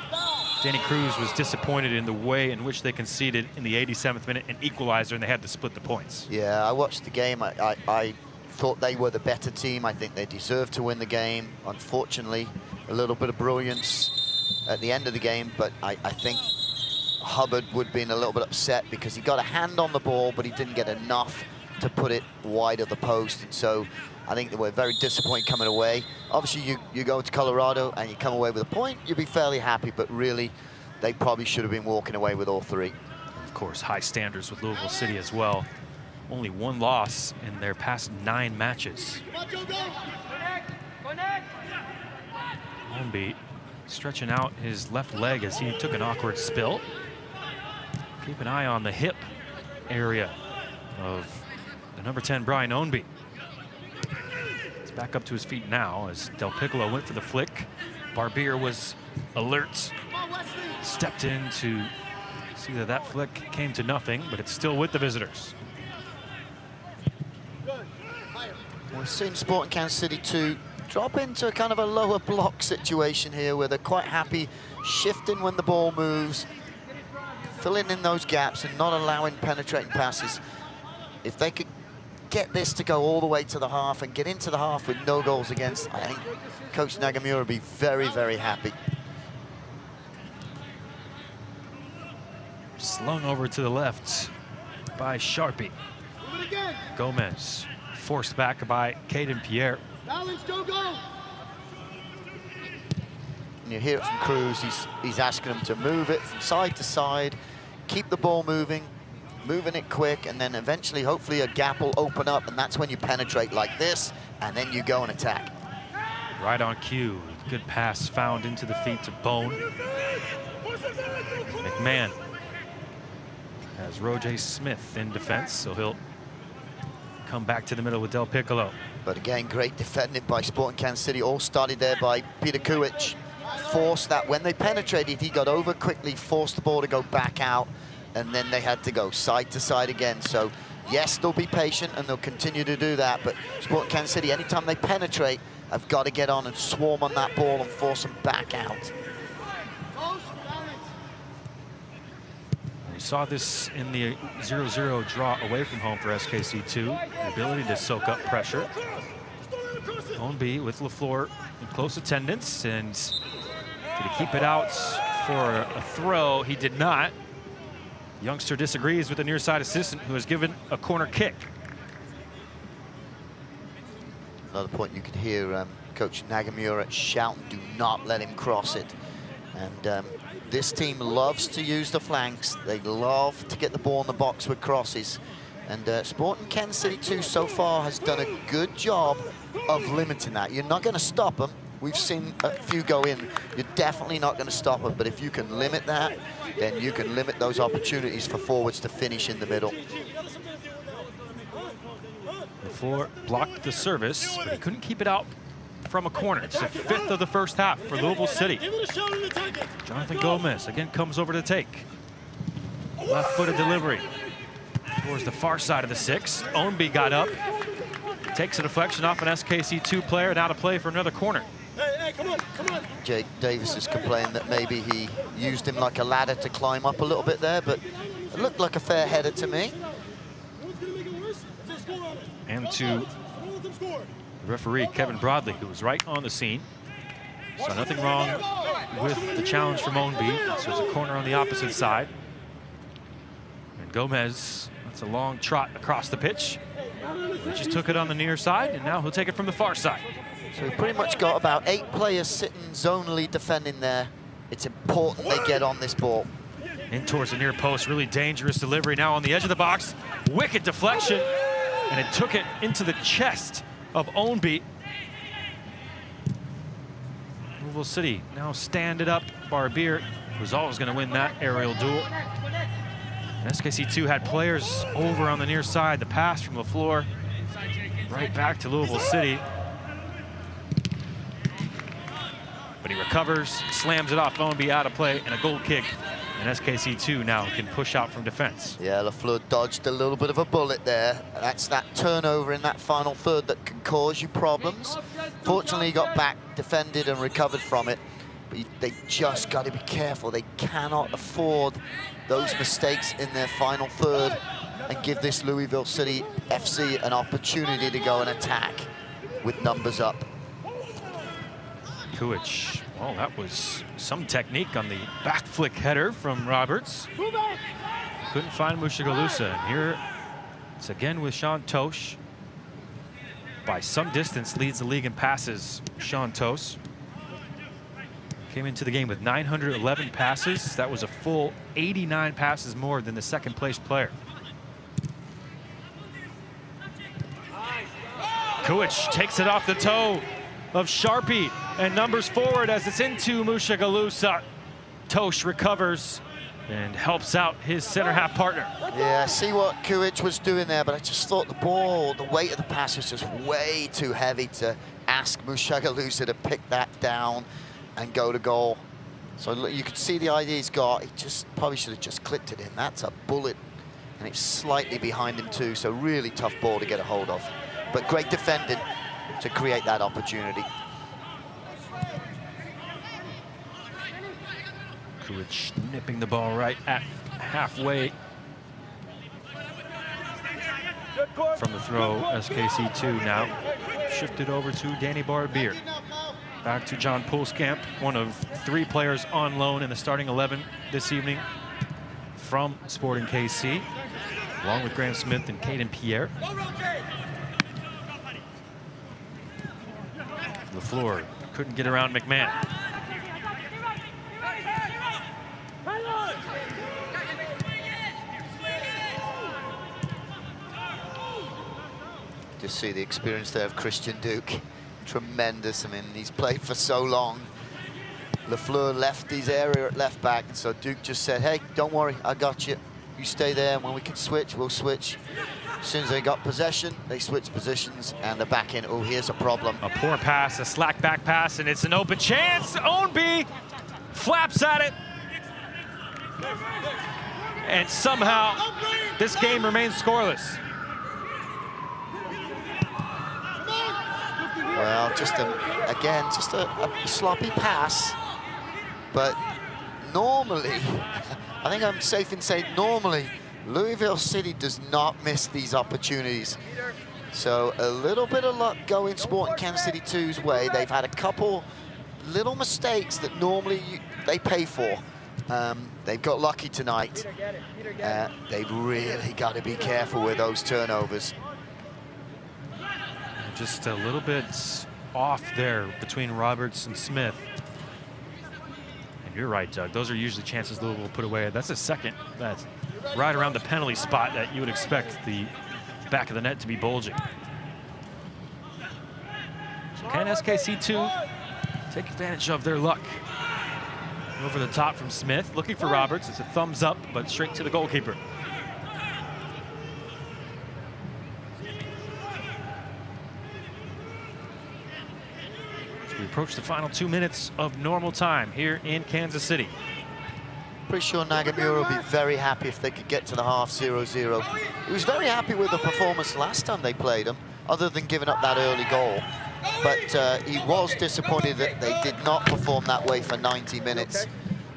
Danny Cruz was disappointed in the way in which they conceded in the 87th minute an equalizer, and they had to split the points. Yeah, I watched the game. I thought they were the better team. I think they deserved to win the game. Unfortunately, a little bit of brilliance at the end of the game, but I think Hubbard would have been a little bit upset because he got a hand on the ball, but he didn't get enough to put it wide of the post. And so I think they were very disappointed coming away. Obviously, you go to Colorado and you come away with a point, you'll be fairly happy, but really, they probably should have been walking away with all three. Of course, high standards with Louisville City as well. Only one loss in their past 9 matches. Holmby stretching out his left leg as he took an awkward spill. Keep an eye on the hip area of the number 10, Brian Ownby. He's back up to his feet now as Del Piccolo went for the flick. Barbier was alert, stepped in to see that flick came to nothing, but it's still with the visitors. We've seen Sporting Kansas City 2 drop into a kind of a lower block situation here where they're quite happy shifting when the ball moves, filling in those gaps and not allowing penetrating passes. If they could get this to go all the way to the half and get into the half with no goals against, I think Coach Nagamura would be very, very happy. Slung over to the left by Sharpie. Gomez forced back by Caden Pierre. Balance, go, go! And you hear it from Cruz, he's asking them to move it from side to side, keep the ball moving it quick, and then eventually, hopefully, a gap will open up, and that's when you penetrate like this, and then you go and attack. Right on cue. Good pass found into the feet to Bone. McMahon has Roger Smith in defense, so he'll come back to the middle with Del Piccolo. But again, great defending by Sporting Kansas City. All started there by Peter Kuwich. Forced that when they penetrated, he got over quickly, forced the ball to go back out, and then they had to go side to side again. So yes, they'll be patient and they'll continue to do that, but Sporting Kansas City, anytime they penetrate, have got to get on and swarm on that ball and force them back out. We saw this in the 0-0 draw away from home for SKC2, the ability to soak up pressure. Ownby with LaFleur in close attendance, and did he keep it out for a throw? He did not. The youngster disagrees with the near side assistant, who has given a corner kick. Another point you could hear Coach Nagamura shouting, do not let him cross it. And this team loves to use the flanks. They love to get the ball in the box with crosses. And Sporting Kansas City 2 so far has done a good job of limiting that. You're not going to stop them. We've seen a few go in. You're definitely not going to stop them. But if you can limit that, then you can limit those opportunities for forwards to finish in the middle. LaFleur blocked the service, but he couldn't keep it out from a corner. It's the 5th of the first half for Louisville City. Jonathan Gomez again comes over to take. Left-footed delivery towards the far side of the 6. Ownby got up, takes a deflection off an SKC2 player, and out of play for another corner. Hey, come on, come on. Jake Davis is complaining that maybe he used him like a ladder to climb up a little bit there, but it looked like a fair header to me. And to the referee, Kevin Broadley, who was right on the scene. So nothing wrong with the challenge from Ownby. So it's a corner on the opposite side. And Gomez, It's a long trot across the pitch. He just took it on the near side, and now he'll take it from the far side. So we pretty much got about 8 players sitting zonally defending there. It's important they get on this ball. In towards the near post, really dangerous delivery now on the edge of the box. Wicked deflection, and it took it into the chest of Ownby. Louisville City now stand it up. Barbier was always going to win that aerial duel. And SKC2 had players over on the near side. The pass from LaFleur right back to Louisville City. But he recovers, slams it off Ownby out of play, and a goal kick. And SKC2 now can push out from defense. Yeah, LaFleur dodged a little bit of a bullet there. That's that turnover in that final third that can cause you problems. Fortunately, he got back, defended, and recovered from it. But they just got to be careful. They cannot afford those mistakes in their final third and give this Louisville City FC an opportunity to go and attack with numbers up. Kuich, well, that was some technique on the back flick header from Roberts. Couldn't find Mushagalusa. And here it's again with Sean Tosh. By some distance leads the league in passes, Sean Tosh. Came into the game with 911 passes. That was a full 89 passes more than the second place player. Kuich takes it off the toe of Sharpie and numbers forward as it's into Mushagalusa. Tosh recovers and helps out his center half partner. Yeah, I see what Kuich was doing there, but I just thought the ball, the weight of the pass was just way too heavy to ask Mushagalusa to pick that down and go to goal. So you could see the idea he's got. He just probably should have just clipped it in. That's a bullet, and it's slightly behind him too, so really tough ball to get a hold of. But great defending to create that opportunity. Kuich nipping the ball right at halfway from the throw. SKC2 now shifted over to Danny Barbier. Back to John Poolskamp, one of 3 players on loan in the starting 11 this evening from Sporting KC, along with Graham Smith and Caden Pierre. LaFleur couldn't get around McMahon. Just see the experience there of Christian Duke. Tremendous. I mean, he's played for so long. LaFleur left his area at left back, and so Duke just said, hey, don't worry, I got you. You stay there, and when we can switch, we'll switch. As soon as they got possession, they switched positions, and they're back in. Oh, here's a problem. A poor pass, a slack back pass, and it's an open chance. Ownby flaps at it. And somehow, this game remains scoreless. Well, again, just a sloppy pass. But normally, I think I'm safe in saying normally, Louisville City does not miss these opportunities. So a little bit of luck going Sporting Kansas City 2's way. They've had a couple little mistakes that normally they pay for. They've got lucky tonight. They've really got to be careful with those turnovers. Just a little bit off there between Roberts and Smith. And you're right, Doug. Those are usually chances Louisville will put away. That's a second. That's right around the penalty spot that you would expect the back of the net to be bulging. So can SKC2 take advantage of their luck? Over the top from Smith, looking for Roberts. It's a thumbs up, but straight to the goalkeeper. We approach the final 2 minutes of normal time here in Kansas City. Pretty sure Nagamura will be very happy if they could get to the half 0-0. He was very happy with the performance last time they played him, other than giving up that early goal. But he was disappointed that they did not perform that way for 90 minutes.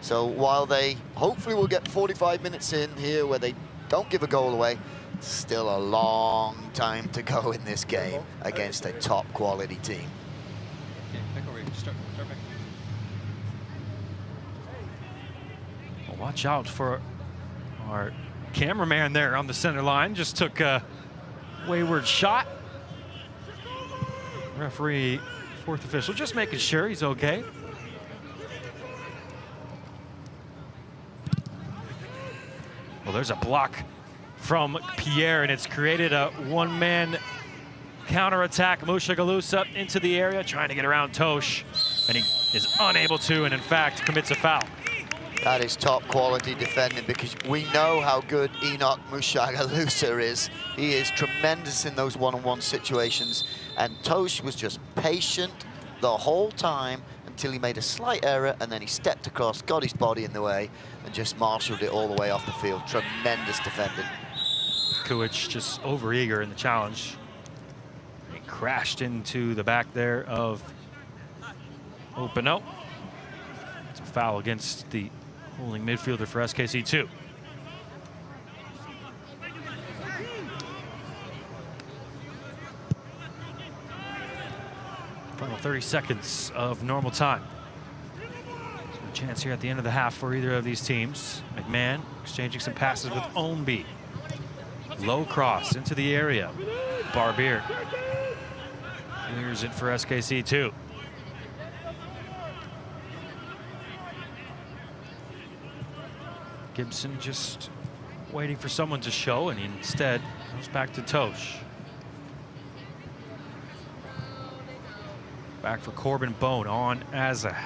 So while they hopefully will get 45 minutes in here where they don't give a goal away, still a long time to go in this game against a top quality team. Well, watch out for our Cameraman there on the center line just took a wayward shot. Referee, fourth official, just making sure he's okay. Well, there's a block from Pierre, and it's created a one-man counterattack. Mushagalusa into the area, trying to get around Tosh, and he is unable to, and in fact commits a foul. That is top quality defending, because we know how good Enoch Mushagalusa is. He is tremendous in those one-on-one situations, and Tosh was just patient the whole time until he made a slight error, and then he stepped across, got his body in the way, and just marshaled it all the way off the field. Tremendous defending. Kuich just overeager in the challenge. He crashed into the back there of Openo. It's a foul against the holding midfielder for SKC2. Final 30 seconds of normal time. So a chance here at the end of the half for either of these teams. McMahon exchanging some passes with Ownby. Low cross into the area. Barbier clears it for SKC2. Gibson just waiting for someone to show, and he instead goes back to Tosh. Back for Corbin Bone on as a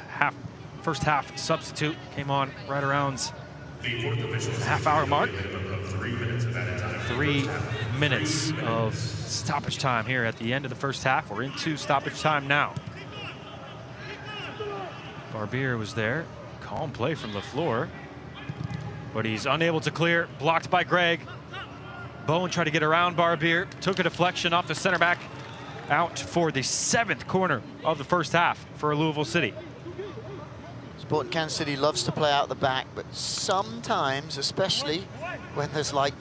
first half substitute. Came on right around the half-hour mark. 3 minutes of stoppage time here at the end of the first half. We're into stoppage time now. Barbier was there. Calm play from LaFleur, but he's unable to clear. Blocked by Greg. Bone tried to get around Barbier. Took a deflection off the center back. Out for the 7th corner of the first half for Louisville City. Sporting Kansas City loves to play out the back, but sometimes, especially when there's like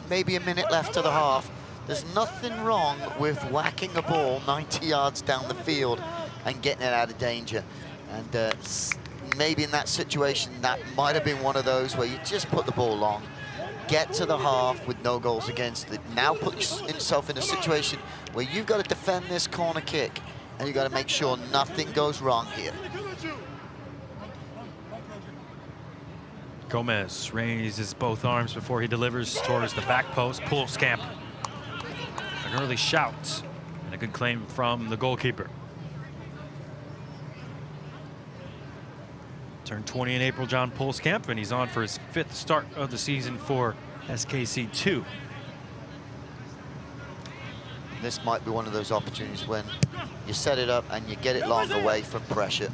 maybe a minute left to the half, there's nothing wrong with whacking a ball 90 yards down the field and getting it out of danger. And maybe in that situation, that might have been one of those where you just put the ball long, get to the half with no goals against it. Now put yourself in a situation where you've got to defend this corner kick, and you've got to make sure nothing goes wrong here. Gomez raises both arms before he delivers towards the back post. Pulskamp. An early shout and a good claim from the goalkeeper. Turned 20 in April, John Pulskamp, and he's on for his 5th start of the season for SKC2. This might be one of those opportunities when you set it up and you get it long away from pressure,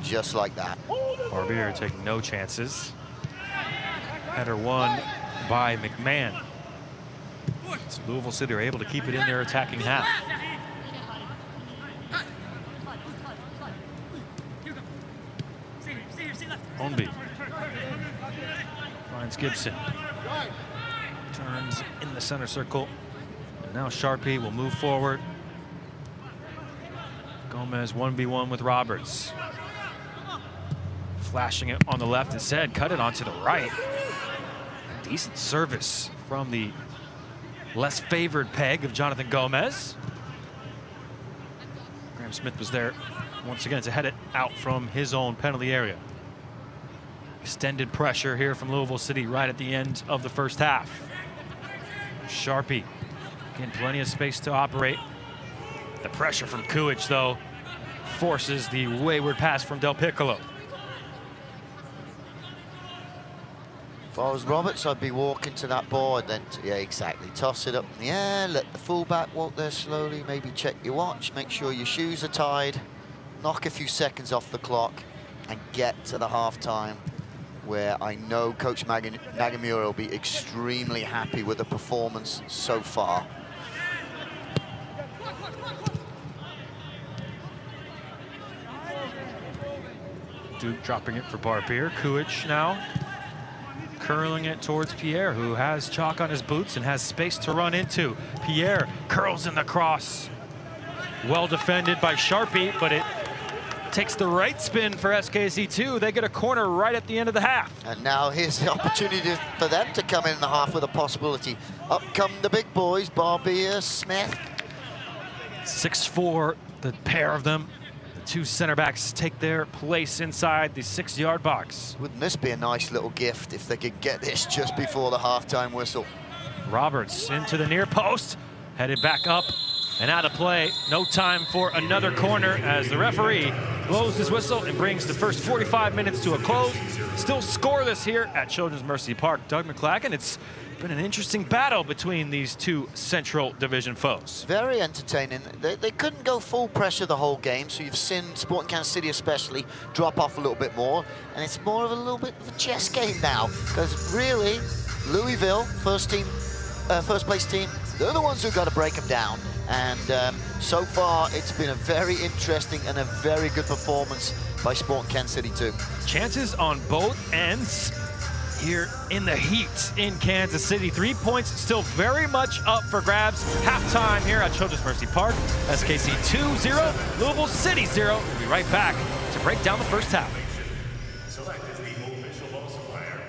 just like that. Barbier taking no chances. Header won by McMahon. So Louisville City are able to keep it in their attacking half. Ownby finds Gibson. Turns in the center circle. And now Sharpie will move forward. Gomez 1v1 with Roberts. Flashing it on the left instead, cut it onto the right. Decent service from the less favored peg of Jonathan Gomez. Graham Smith was there once again to head it out from his own penalty area. Extended pressure here from Louisville City right at the end of the first half. Sharpie getting plenty of space to operate. The pressure from Kuich, though, forces the wayward pass from Del Piccolo. If I was Roberts, I'd be walking to that board then. Yeah, exactly. Toss it up in the air, let the fullback walk there slowly, maybe check your watch, make sure your shoes are tied, knock a few seconds off the clock, and get to the halftime, where I know Coach Nagamura will be extremely happy with the performance so far. Duke dropping it for Barbier. Kuich now curling it towards Pierre, who has chalk on his boots and has space to run into. Pierre curls in the cross. Well defended by Sharpie, but it takes the right spin for SKC2. They get a corner right at the end of the half. And now here's the opportunity for them to come in the half with a possibility. Up come the big boys, Barbier, Smith. 6'4", the pair of them. The two center backs take their place inside the 6-yard box. Wouldn't this be a nice little gift if they could get this just before the halftime whistle? Roberts into the near post, headed back up and out of play. No time for another corner as the referee blows his whistle and brings the first 45 minutes to a close. Still scoreless here at Children's Mercy Park. Doug McClacken, it's been an interesting battle between these two Central Division foes. Very entertaining. They couldn't go full pressure the whole game, so you've seen Sporting Kansas City especially drop off a little bit more, and it's more of a little bit of a chess game now, because really, Louisville, first place team, they're the ones who've got to break them down. And so far, it's been a very interesting and a very good performance by Sporting Kansas City too. Chances on both ends here in the heat in Kansas City. 3 points still very much up for grabs. Halftime here at Children's Mercy Park. SKC 2-0, Louisville City 0. We'll be right back to break down the first half. Select is the official ball supplier.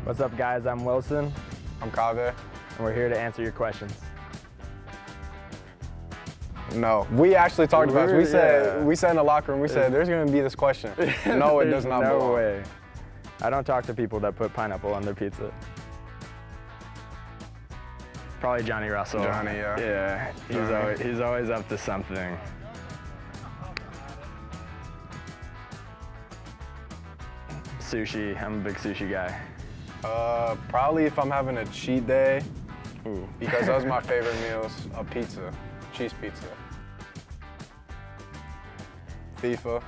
What's up, guys? I'm Wilson. I'm Kaveh. And we're here to answer your questions. No, we actually talked about it. We said in the locker room, we said there's going to be this question. No, it does not belong. No way. I don't talk to people that put pineapple on their pizza. Probably Johnny Russell. Johnny, yeah. Yeah, he's always up to something. Sushi. I'm a big sushi guy. Probably if I'm having a cheat day, Ooh. because those are my favorite meals, a pizza, cheese pizza. FIFA.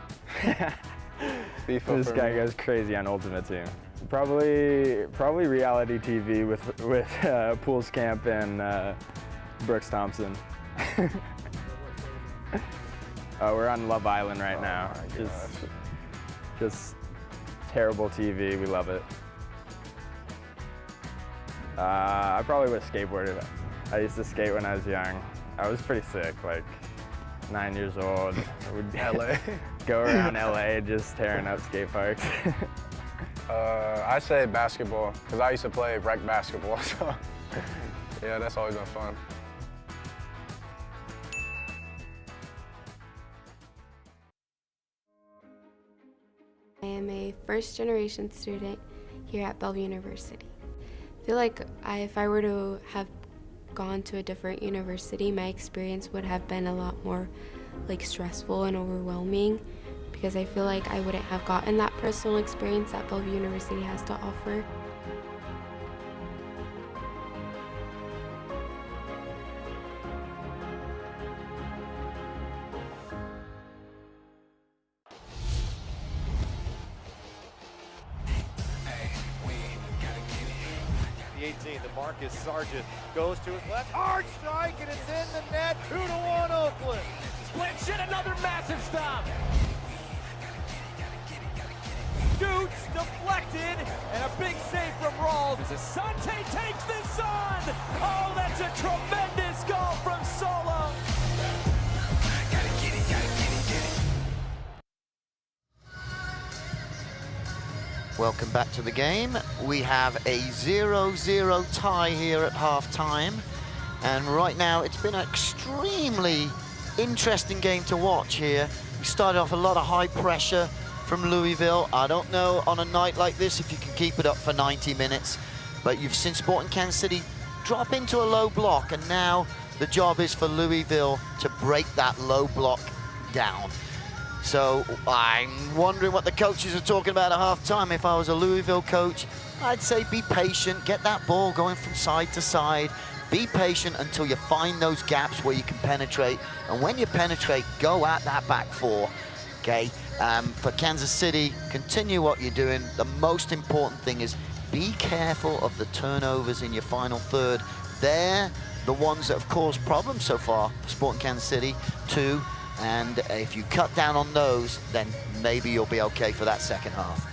FIFA. This guy goes crazy on Ultimate Team. Probably reality TV with Pools Camp and Brooks Thompson. We're on Love Island right now. Just terrible TV. We love it. I probably would have skateboarded. I used to skate when I was young. I was pretty sick, like 9 years old. I would LA. Go around LA just tearing up skate parks. I say basketball, because I used to play rec basketball, so yeah, that's always been fun. I am a first-generation student here at Bellevue University. I feel like if I were to have gone to a different university, my experience would have been a lot more stressful and overwhelming, because I feel like I wouldn't have gotten that personal experience that Bellevue University has to offer. 18. The Marcus Sargent goes to his left. Hard strike, and it's in the net. 2-1 Oakland. Split shit, another massive stop. Shoots, deflected, and a big save from Rawls. As Asante takes this on. Oh, that's a tremendous goal from Solo. Welcome back to the game. We have a 0-0 tie here at half-time. And right now, it's been an extremely interesting game to watch here. We started off a lot of high pressure from Louisville. I don't know on a night like this if you can keep it up for 90 minutes, but you've seen Sporting Kansas City drop into a low block, and now the job is for Louisville to break that low block down. So I'm wondering what the coaches are talking about at half-time. If I was a Louisville coach, I'd say be patient, get that ball going from side to side, be patient until you find those gaps where you can penetrate, and when you penetrate, go at that back four, okay? For Kansas City, continue what you're doing. The most important thing is be careful of the turnovers in your final third. They're the ones that have caused problems so far for Sporting Kansas City, too. And if you cut down on those, then maybe you'll be okay for that second half.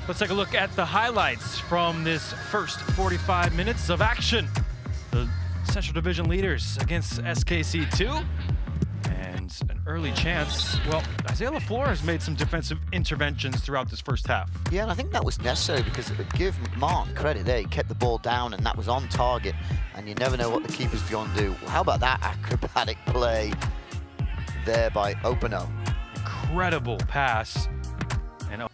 Let's take a look at the highlights from this first 45 minutes of action. The Central Division leaders against SKC2. And an early chance. Well, Isaiah LaFleur has made some defensive interventions throughout this first half. Yeah, and I think that was necessary because it would give McMahon credit there. He kept the ball down and that was on target. And you never know what the keeper's going to do. Well, how about that acrobatic play there by Openo? Incredible pass. And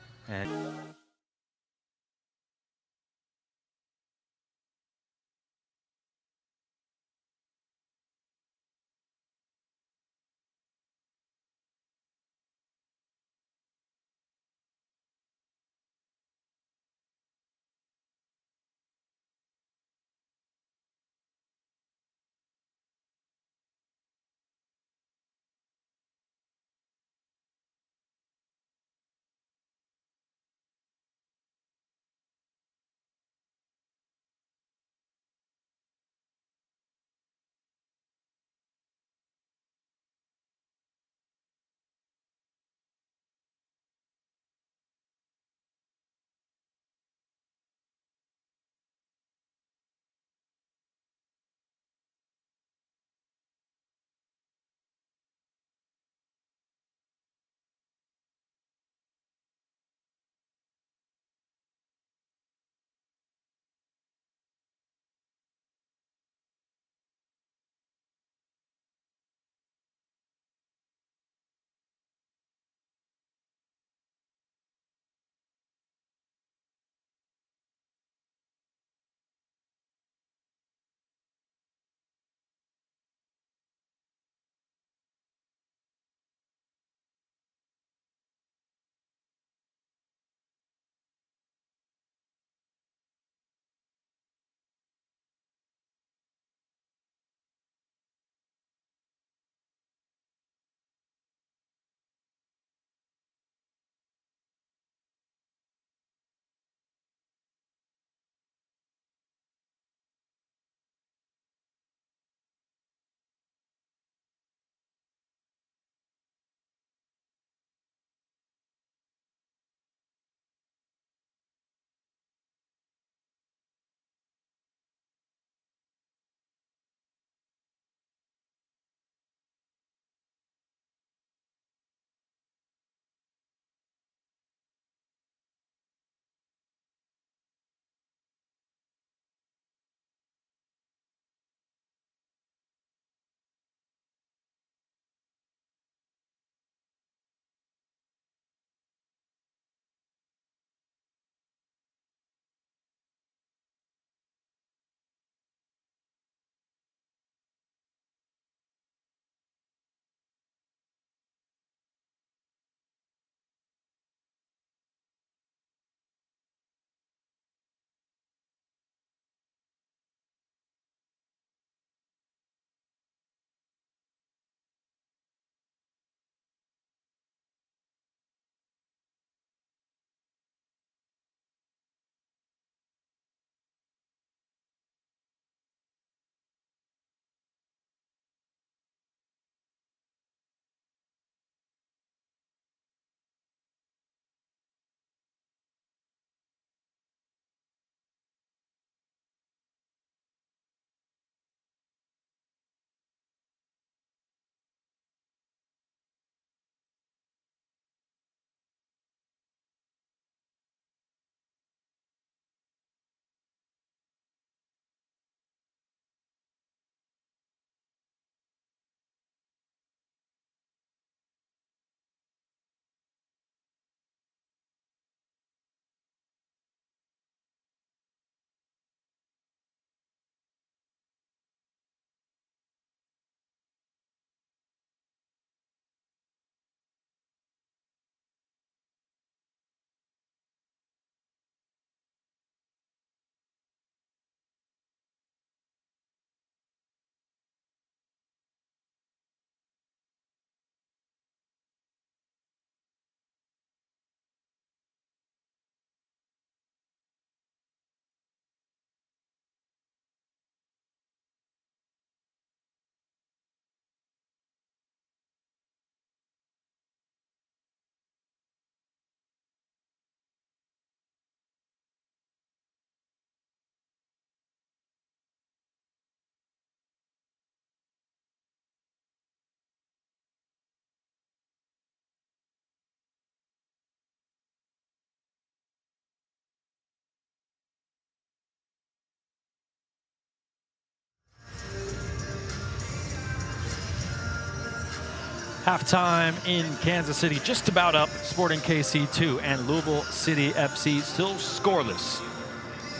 Halftime in Kansas City, just about up. Sporting KC 2 and Louisville City FC still scoreless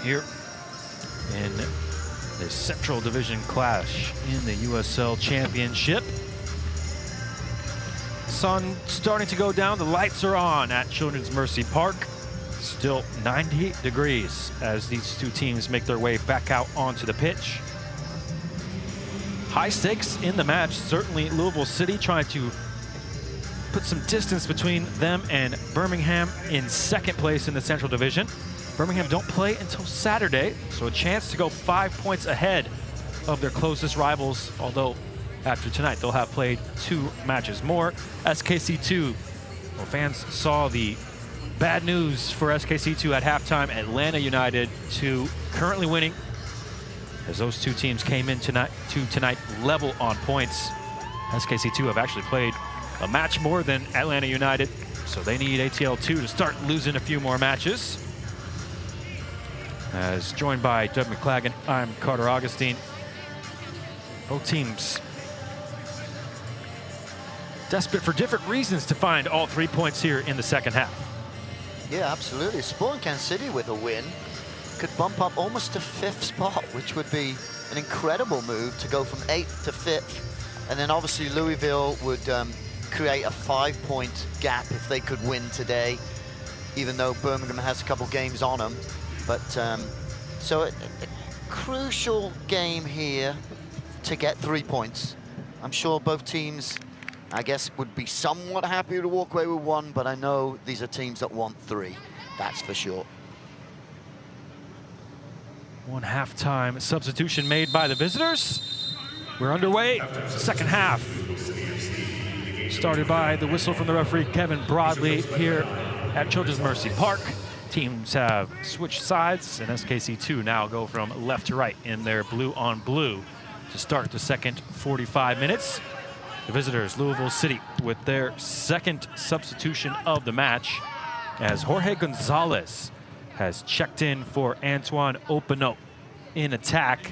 here in the Central Division clash in the USL Championship. Sun starting to go down. The lights are on at Children's Mercy Park. Still 90 degrees as these two teams make their way back out onto the pitch. High stakes in the match. Certainly Louisville City trying to put some distance between them and Birmingham in second place in the Central Division. Birmingham don't play until Saturday, so a chance to go 5 points ahead of their closest rivals, although after tonight they'll have played 2 matches more. SKC2, well, fans saw the bad news for SKC2 at halftime. Atlanta United 2 currently winning, as those two teams came in tonight level on points. SKC2 have actually played a match more than Atlanta United, so they need ATL2 to start losing a few more matches. As joined by Doug McClagan, I'm Carter Augustine. Both teams desperate for different reasons to find all 3 points here in the second half. Yeah, absolutely. Sporting Kansas City with a win could bump up almost to 5th spot, which would be an incredible move to go from 8th to 5th. And then obviously Louisville would create a 5-point gap if they could win today, even though Birmingham has a couple games on them. But so a crucial game here to get 3 points. I'm sure both teams, I guess, would be somewhat happy to walk away with 1, but I know these are teams that want 3. That's for sure. One halftime substitution made by the visitors. We're underway. Second half. Started by the whistle from the referee, Kevin Broadley, here at Children's Mercy Park. Teams have switched sides, and SKC2 now go from left to right in their blue on blue to start the second 45 minutes. The visitors, Louisville City, with their second substitution of the match, as Jorge Gonzalez has checked in for Antoine Opino in attack.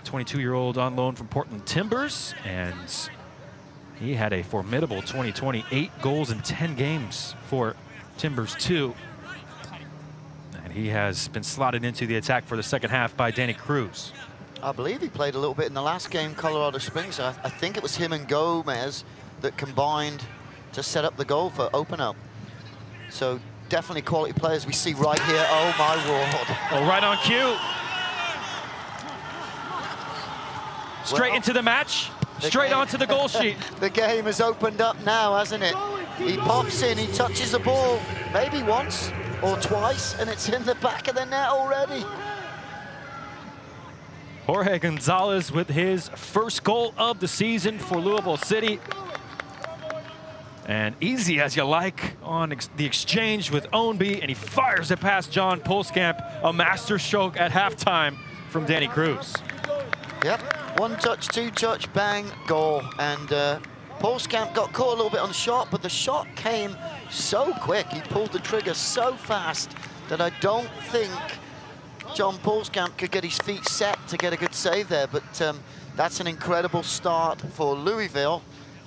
22-year-old on loan from Portland Timbers, and he had a formidable 2020, 8 goals in 10 games for Timbers 2. And he has been slotted into the attack for the second half by Danny Cruz. I believe he played a little bit in the last game, Colorado Springs. I think it was him and Gomez that combined to set up the goal for Opino. So definitely quality players we see right here. Oh my word. Oh, right on cue. Straight into the match, straight onto the goal sheet. The game has opened up now, hasn't it? He pops in, he touches the ball, maybe once or twice, and it's in the back of the net already. Jorge Gonzalez with his first goal of the season for Louisville City. And easy as you like on the exchange with Ownby, and he fires it past John Polskamp. A master stroke at halftime from Danny Cruz. Yep, 1 touch, 2 touch, bang, goal. And Polskamp got caught a little bit on the shot, but the shot came so quick. He pulled the trigger so fast that I don't think John Polskamp could get his feet set to get a good save there. But that's an incredible start for Louisville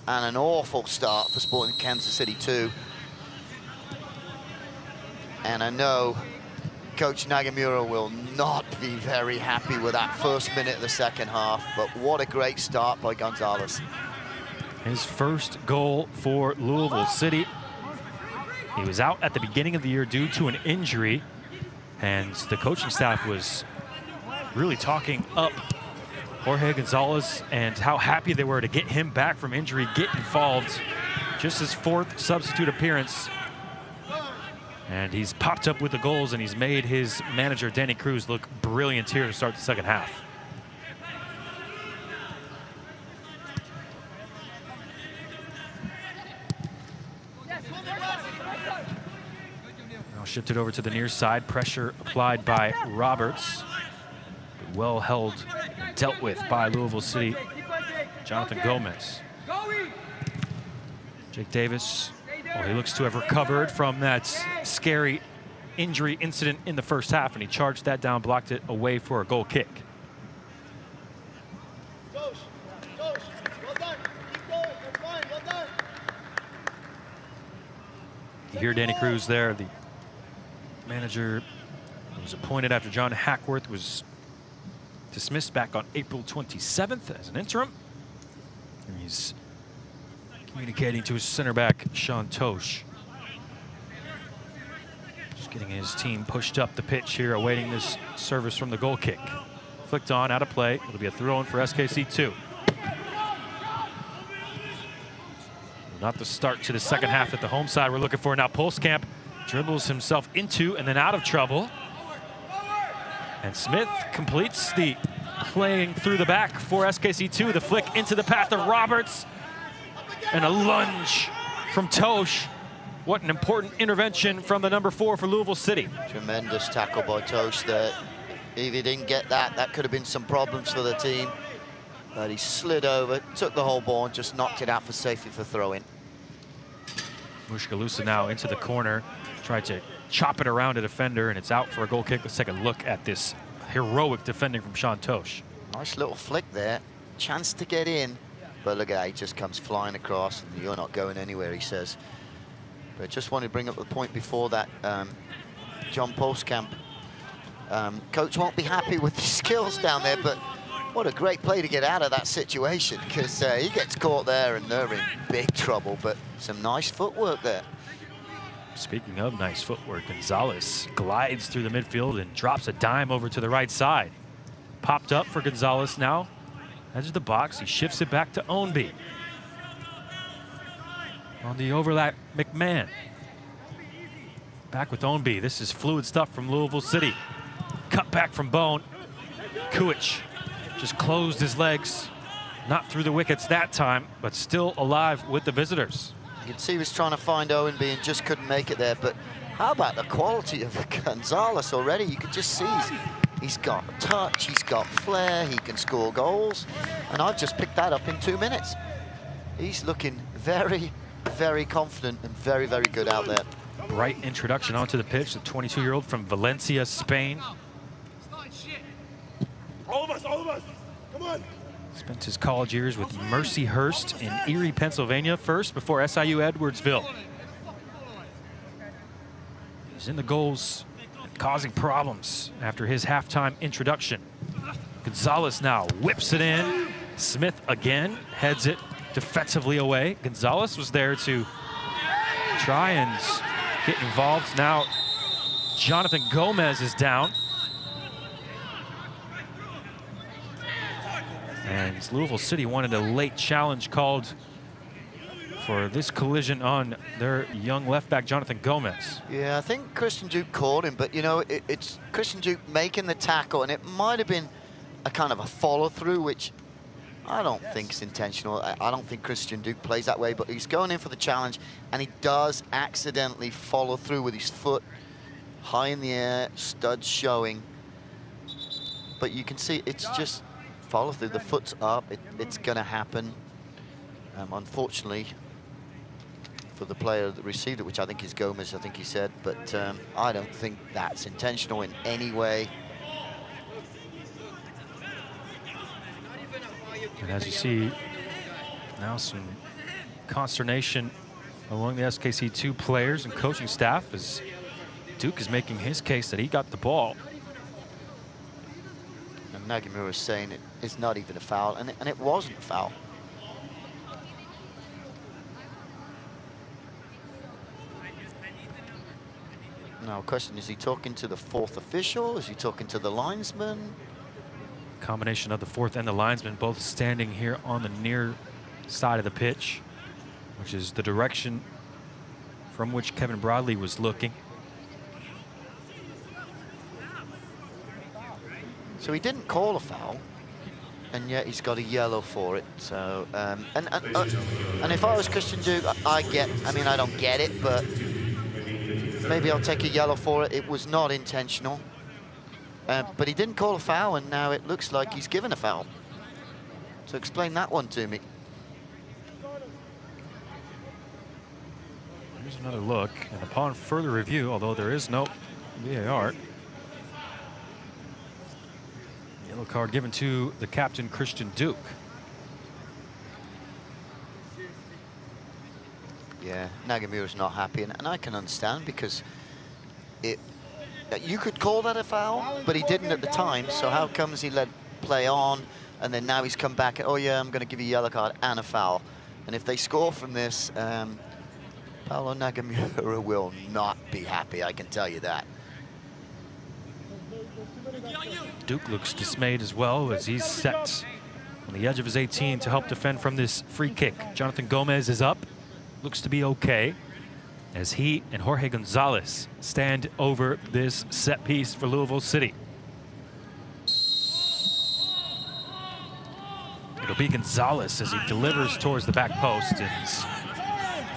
and an awful start for Sporting Kansas City too. And I know Coach Nagamura will not be very happy with that first minute of the second half, but what a great start by Gonzalez. His first goal for Louisville City. He was out at the beginning of the year due to an injury, and the coaching staff was really talking up Jorge Gonzalez and how happy they were to get him back from injury, get involved. Just his 4th substitute appearance. And he's popped up with the goals, and he's made his manager, Danny Cruz, look brilliant here to start the second half. Now shifted over to the near side. Pressure applied by Roberts. Well held and dealt with by Louisville City. Jonathan Gomez. Jake Davis. Well, he looks to have recovered from that scary injury incident in the first half, and he charged that down, blocked it away for a goal kick. You hear Danny Cruz there, the manager who was appointed after John Hackworth was dismissed back on April 27th as an interim. And he's communicating to his center back, Sean Tosh. Just getting his team pushed up the pitch here, awaiting this service from the goal kick. Flicked on, out of play. It'll be a throw-in for SKC2. Not the start to the second half at the home side we're looking for. Now Pulskamp dribbles himself into and then out of trouble. And Smith completes the playing through the back for SKC2. The flick into the path of Roberts. And a lunge from Tosh. What an important intervention from the number 4 for Louisville City. Tremendous tackle by Tosh there. If he didn't get that, that could have been some problems for the team. But he slid over, took the whole ball, and just knocked it out for safety for throw-in. Mushkalusa now into the corner. Tried to chop it around a defender, and it's out for a goal kick. Let's take a look at this heroic defending from Sean Tosh. Nice little flick there. Chance to get in. But look at that, he just comes flying across. And you're not going anywhere, he says. But just wanted to bring up the point before that. John Pulskamp. Coach won't be happy with his skills down there, but what a great play to get out of that situation, because he gets caught there and they're in big trouble, but some nice footwork there. Speaking of nice footwork, Gonzalez glides through the midfield and drops a dime over to the right side. Popped up for Gonzalez now. Edge of the box, he shifts it back to Ownby. On the overlap, McMahon. Back with Ownby. This is fluid stuff from Louisville City. Cut back from Bone. Kuich just closed his legs. Not through the wickets that time, but still alive with the visitors. You can see he was trying to find Ownby and just couldn't make it there, but how about the quality of Gonzalez already? You could just see he's got touch, he's got flair, he can score goals, and I've just picked that up in 2 minutes. He's looking very, very confident and very, very good out there. Bright introduction onto the pitch, the 22-year-old from Valencia, Spain. All of us, come on. Spent his college years with Mercyhurst in Erie, Pennsylvania first, before SIU Edwardsville. He's in the goals and causing problems after his halftime introduction. Gonzalez now whips it in. Smith again heads it defensively away. Gonzalez was there to try and get involved. Now Jonathan Gomez is down. And Louisville City wanted a late challenge called for this collision on their young left back, Jonathan Gomez. Yeah, I think Christian Duke called him, but you know, it's Christian Duke making the tackle, and it might have been a kind of a follow through, which I don't think is intentional. I don't think Christian Duke plays that way, but he's going in for the challenge, and he does accidentally follow through with his foot high in the air, studs showing. But you can see it's just follow through, the foot's up, it's gonna happen. Unfortunately for the player that received it, which I think is Gomez, I think he said, but I don't think that's intentional in any way. And as you see, now some consternation among the SKC2 players and coaching staff as Duke is making his case that he got the ball. And Nagamura is saying it's not even a foul, and it wasn't a foul. Now, question, is he talking to the fourth official? Is he talking to the linesman? Combination of the fourth and the linesman both standing here on the near side of the pitch, which is the direction from which Kevin Broadley was looking. So he didn't call a foul, and yet he's got a yellow for it. So, and if I was Christian Duke, I don't get it, but maybe I'll take a yellow for it. It was not intentional. But he didn't call a foul, and now it looks like he's given a foul. So explain that one to me. Here's another look, and upon further review, although there is no VAR, yellow card given to the captain, Christian Duke. Yeah, Nagamura's not happy, and I can understand, because you could call that a foul, but he didn't at the time, so how comes he let play on, and then now he's come back and, oh yeah, I'm going to give you a yellow card and a foul. And if they score from this, Paolo Nagamura will not be happy, I can tell you that. Duke looks dismayed as well as he's set on the edge of his 18 to help defend from this free kick. Jonathan Gomez is up, looks to be okay, as he and Jorge Gonzalez stand over this set piece for Louisville City. It'll be Gonzalez as he delivers towards the back post and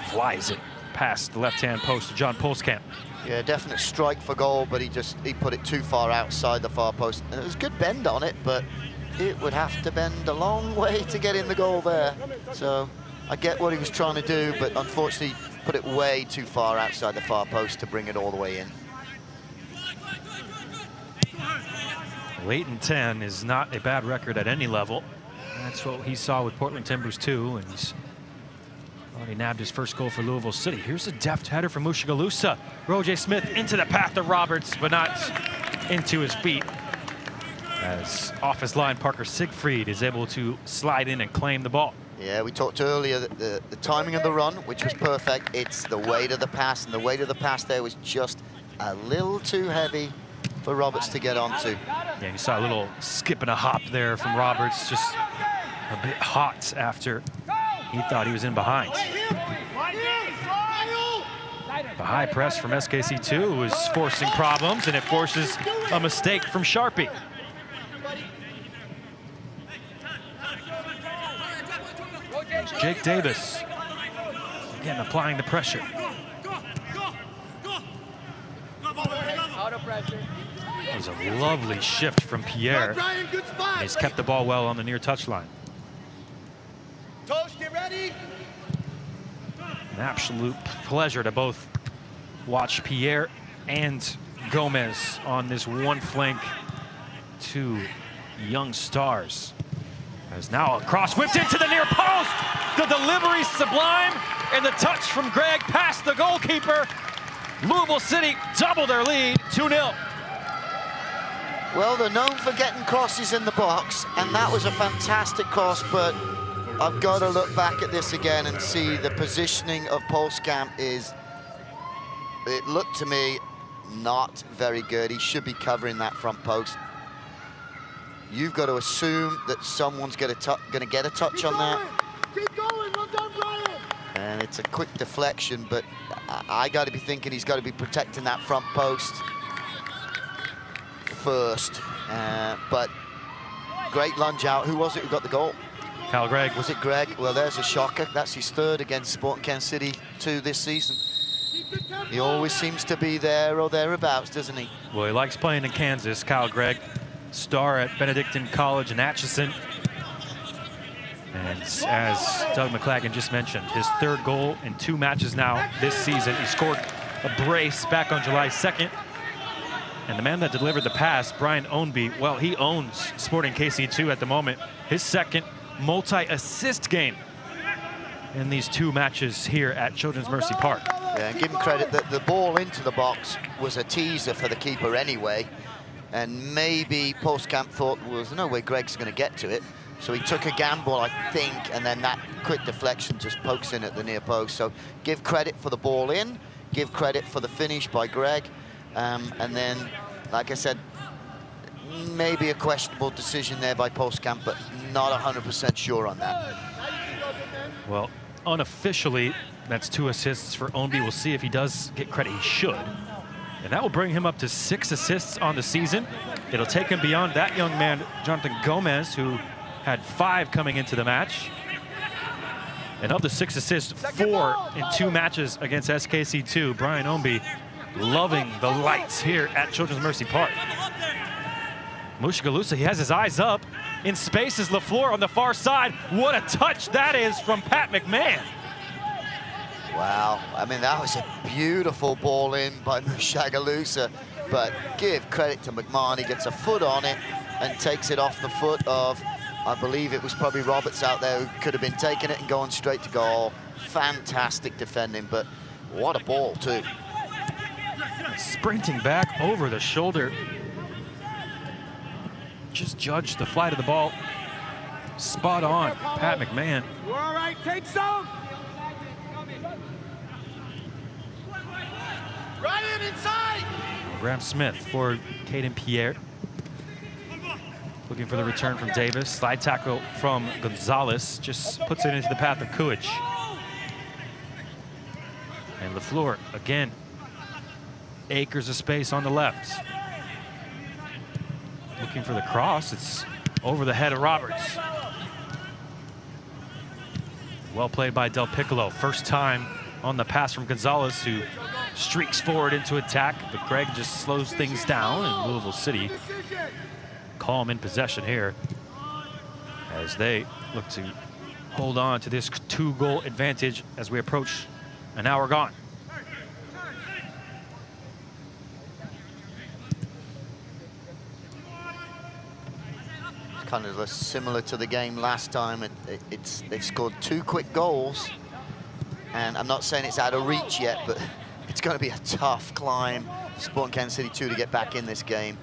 flies it past the left-hand post to John Polskamp. Yeah, definite strike for goal, but he put it too far outside the far post. And it was good bend on it, but it would have to bend a long way to get in the goal there. So I get what he was trying to do, but unfortunately put it way too far outside the far post to bring it all the way in. Leighton 10 is not a bad record at any level. That's what he saw with Portland Timbers too, and he's already nabbed his first goal for Louisville City. Here's a deft header from Mushagalusa. Roger Smith into the path of Roberts, but not into his feet. As off his line, Parker Siegfried is able to slide in and claim the ball. Yeah, we talked earlier that the timing of the run, which was perfect. It's the weight of the pass, and the weight of the pass there was just a little too heavy for Roberts to get onto. Yeah, you saw a little skip and a hop there from Roberts, just a bit hot after he thought he was in behind. The high press from SKC2 is forcing problems, and it forces a mistake from Sharpie. Jake Davis, again applying the pressure. That was a lovely shift from Pierre. And he's kept the ball well on the near touchline. An absolute pleasure to both watch Pierre and Gomez on this one flank. Two young stars. As now a cross whipped into the near post. The delivery sublime, and the touch from Greg past the goalkeeper. Louisville City double their lead, 2-0. Well, they're known for getting crosses in the box, and that was a fantastic cross, but I've got to look back at this again and see the positioning of Polskamp is, it looked to me, not very good. He should be covering that front post. You've got to assume that someone's going to get a touch on that. Keep going, well done, Brian. And it's a quick deflection, but I got to be thinking he's got to be protecting that front post first. But great lunge out. Who was it who got the goal? Cal Gregg. Was it Greg? Well, there's a shocker. That's his third against Sporting Kansas City 2 this season. He always seems to be there or thereabouts, doesn't he? Well, he likes playing in Kansas, Cal Gregg. Star at Benedictine College in Atchison. And as Doug McClagan just mentioned, his third goal in 2 matches now this season. He scored a brace back on July 2nd. And the man that delivered the pass, Brian Ownby, well, he owns Sporting KC2 at the moment. His second multi-assist game in these 2 matches here at Children's Mercy Park. Yeah, and give him credit that the ball into the box was a teaser for the keeper anyway. And maybe Polskamp thought, well, there's no way Greg's going to get to it. So he took a gamble, I think, and then that quick deflection just pokes in at the near post. So give credit for the ball in, give credit for the finish by Greg. And then, like I said, maybe a questionable decision there by Polskamp, but not 100% sure on that. Well, unofficially, that's 2 assists for Ownby. We'll see if he does get credit. He should. And that will bring him up to 6 assists on the season. It'll take him beyond that young man, Jonathan Gomez, who had 5 coming into the match. And of the 6 assists, 4 in 2 matches against SKC2. Brian Ownby loving the lights here at Children's Mercy Park. Mushagalusa, he has his eyes up. In space is LaFleur on the far side. What a touch that is from Pat McMahon. Wow, I mean, that was a beautiful ball in by Mushagalusa, but give credit to McMahon. He gets a foot on it and takes it off the foot of I believe it was probably Roberts out there who could have been taking it and going straight to goal. Fantastic defending, but what a ball too. Sprinting back over the shoulder. Just judged the flight of the ball. Spot on, Pat McMahon. You all right? Take some. Ryan inside. Graham Smith for Caden Pierre. Looking for the return from Davis. Slide tackle from Gonzalez. Just puts it into the path of Kuich. And LaFleur again. Acres of space on the left. Looking for the cross. It's over the head of Roberts. Well played by Del Piccolo. First time on the pass from Gonzalez, who streaks forward into attack, but Greg just slows things down, and Louisville City calm in possession here as they look to hold on to this 2-goal advantage as we approach an hour gone. Kind of similar to the game last time. They've scored 2 quick goals, and I'm not saying it's out of reach yet, but it's going to be a tough climb for Sporting Kansas City 2 to get back in this game.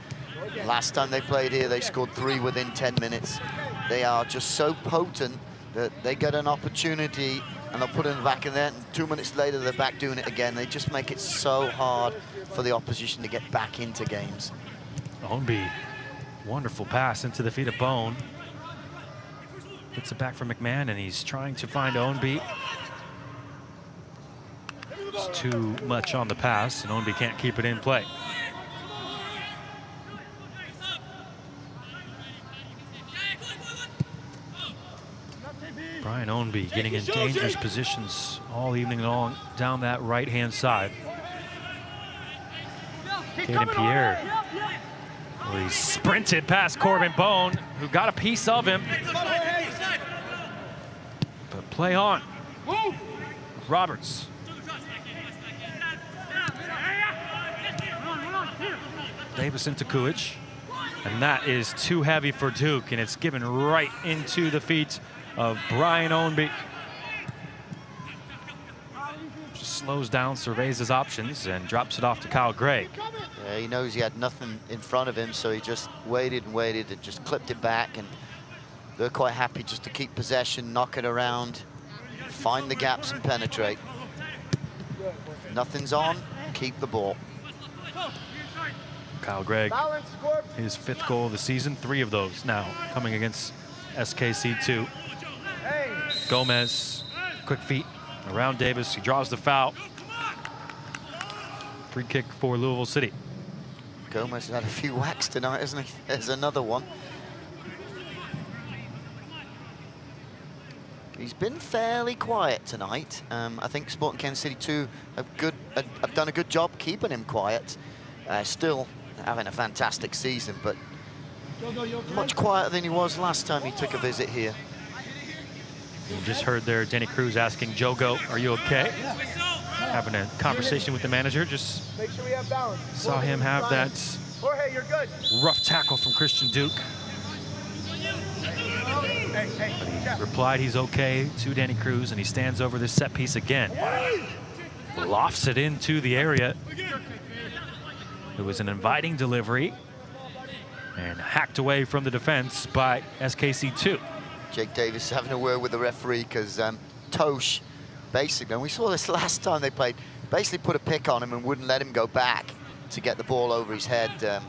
Last time they played here, they scored 3 within 10 minutes. They are just so potent that they get an opportunity and they'll put it in the back, and then 2 minutes later they're back doing it again. They just make it so hard for the opposition to get back into games. Ownby. Wonderful pass into the feet of Bone. Gets it back from McMahon, and he's trying to find Ownby. It's too much on the pass, and Ownby can't keep it in play. Brian Ownby getting in dangerous positions all evening long down that right-hand side. Caden Pierre. Well, he sprinted past Corbin Bone, who got a piece of him. But play on. Roberts. Davis into Kuich. And that is too heavy for Duke, and it's given right into the feet of Brian Ownby. Just slows down, surveys his options, and drops it off to Kyle Gregg. Yeah, he knows he had nothing in front of him, so he just waited and waited and just clipped it back, and they're quite happy just to keep possession, knock it around, find the gaps and penetrate. If nothing's on, keep the ball. Kyle Gregg, his 5th goal of the season, 3 of those now coming against SKC2. Gomez, quick feet around Davis. He draws the foul. Free kick for Louisville City. Gomez has had a few whacks tonight, hasn't he? There's another one. He's been fairly quiet tonight. I think Sporting Kansas City 2 have done a good job keeping him quiet. Still having a fantastic season, but much quieter than he was last time he took a visit here. You just heard there Denny Cruz asking Jogo, are you okay? Having a conversation with the manager. Just Make sure we have balance. saw him have that Jorge, you're good. rough tackle from Christian Duke. Hey, Replied he's okay to Danny Cruz, and he stands over this set piece again. Lofts it into the area. It was an inviting delivery and hacked away from the defense by SKC2. Jake Davis having a word with the referee because Tosh basically, and we saw this last time they played, basically put a pick on him and wouldn't let him go back to get the ball over his head.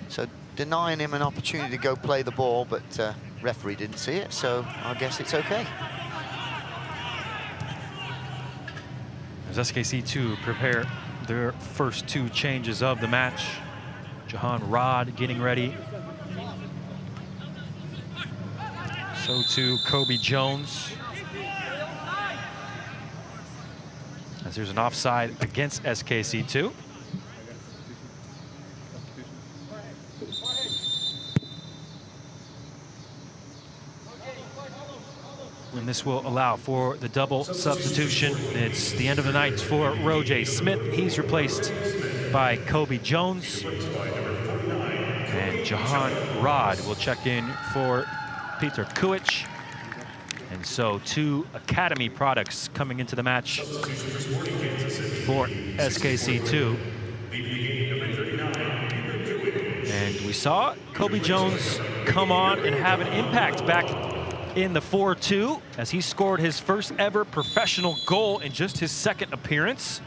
So denying him an opportunity to go play the ball, but referee didn't see it, so I guess it's okay. As SKC2 prepare their first 2 changes of the match. Jahan Rod getting ready. So too Kobe Jones. As there's an offside against SKC2. And this will allow for the double substitution. It's the end of the night for Roje Smith. He's replaced by Kobe Jones. And Jahan Rod will check in for Peter Kuich. And so 2 academy products coming into the match for SKC2. And we saw Kobe Jones come on and have an impact back in the 4-2 as he scored his first ever professional goal in just his 2nd appearance.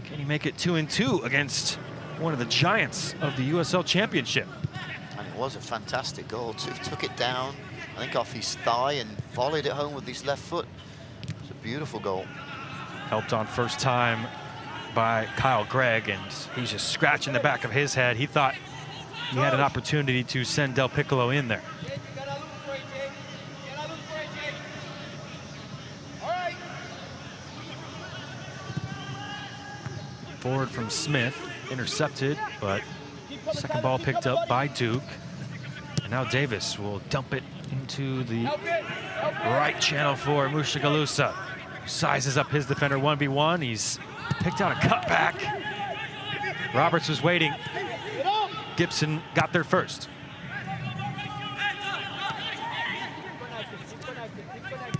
Can he make it 2-2 against one of the giants of the USL Championship? And it was a fantastic goal too. Took it down, I think off his thigh, and volleyed it home with his left foot. It's a beautiful goal. Helped on first time by Kyle Gregg, and he's just scratching the back of his head. He thought he had an opportunity to send Del Piccolo in there. Forward from Smith, intercepted, but second ball picked up by Duke. And now Davis will dump it into the right channel for Mushagalusa. Sizes up his defender 1v1. He's picked out a cutback. Roberts was waiting. Gibson got there first.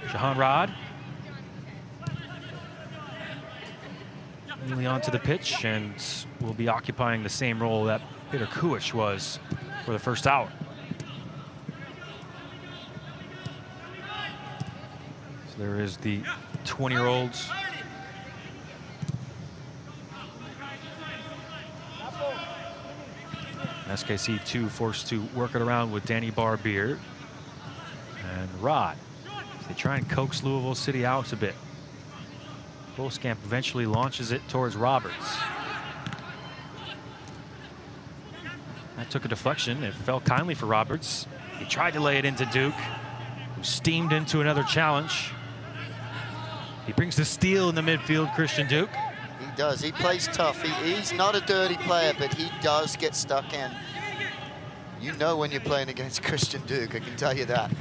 Shahan Rod. Nearly onto the pitch and will be occupying the same role that Peter Kuich was for the first hour. So there is the 20-year-olds. SKC2 forced to work it around with Danny Barbier and Rod. They try and coax Louisville City out a bit. Pulskamp eventually launches it towards Roberts. That took a deflection. It fell kindly for Roberts. He tried to lay it into Duke, who steamed into another challenge. He brings the steal in the midfield, Christian Duke. He does. He plays tough. He's not a dirty player, but he does get stuck in. You know when you're playing against Christian Duke, I can tell you that.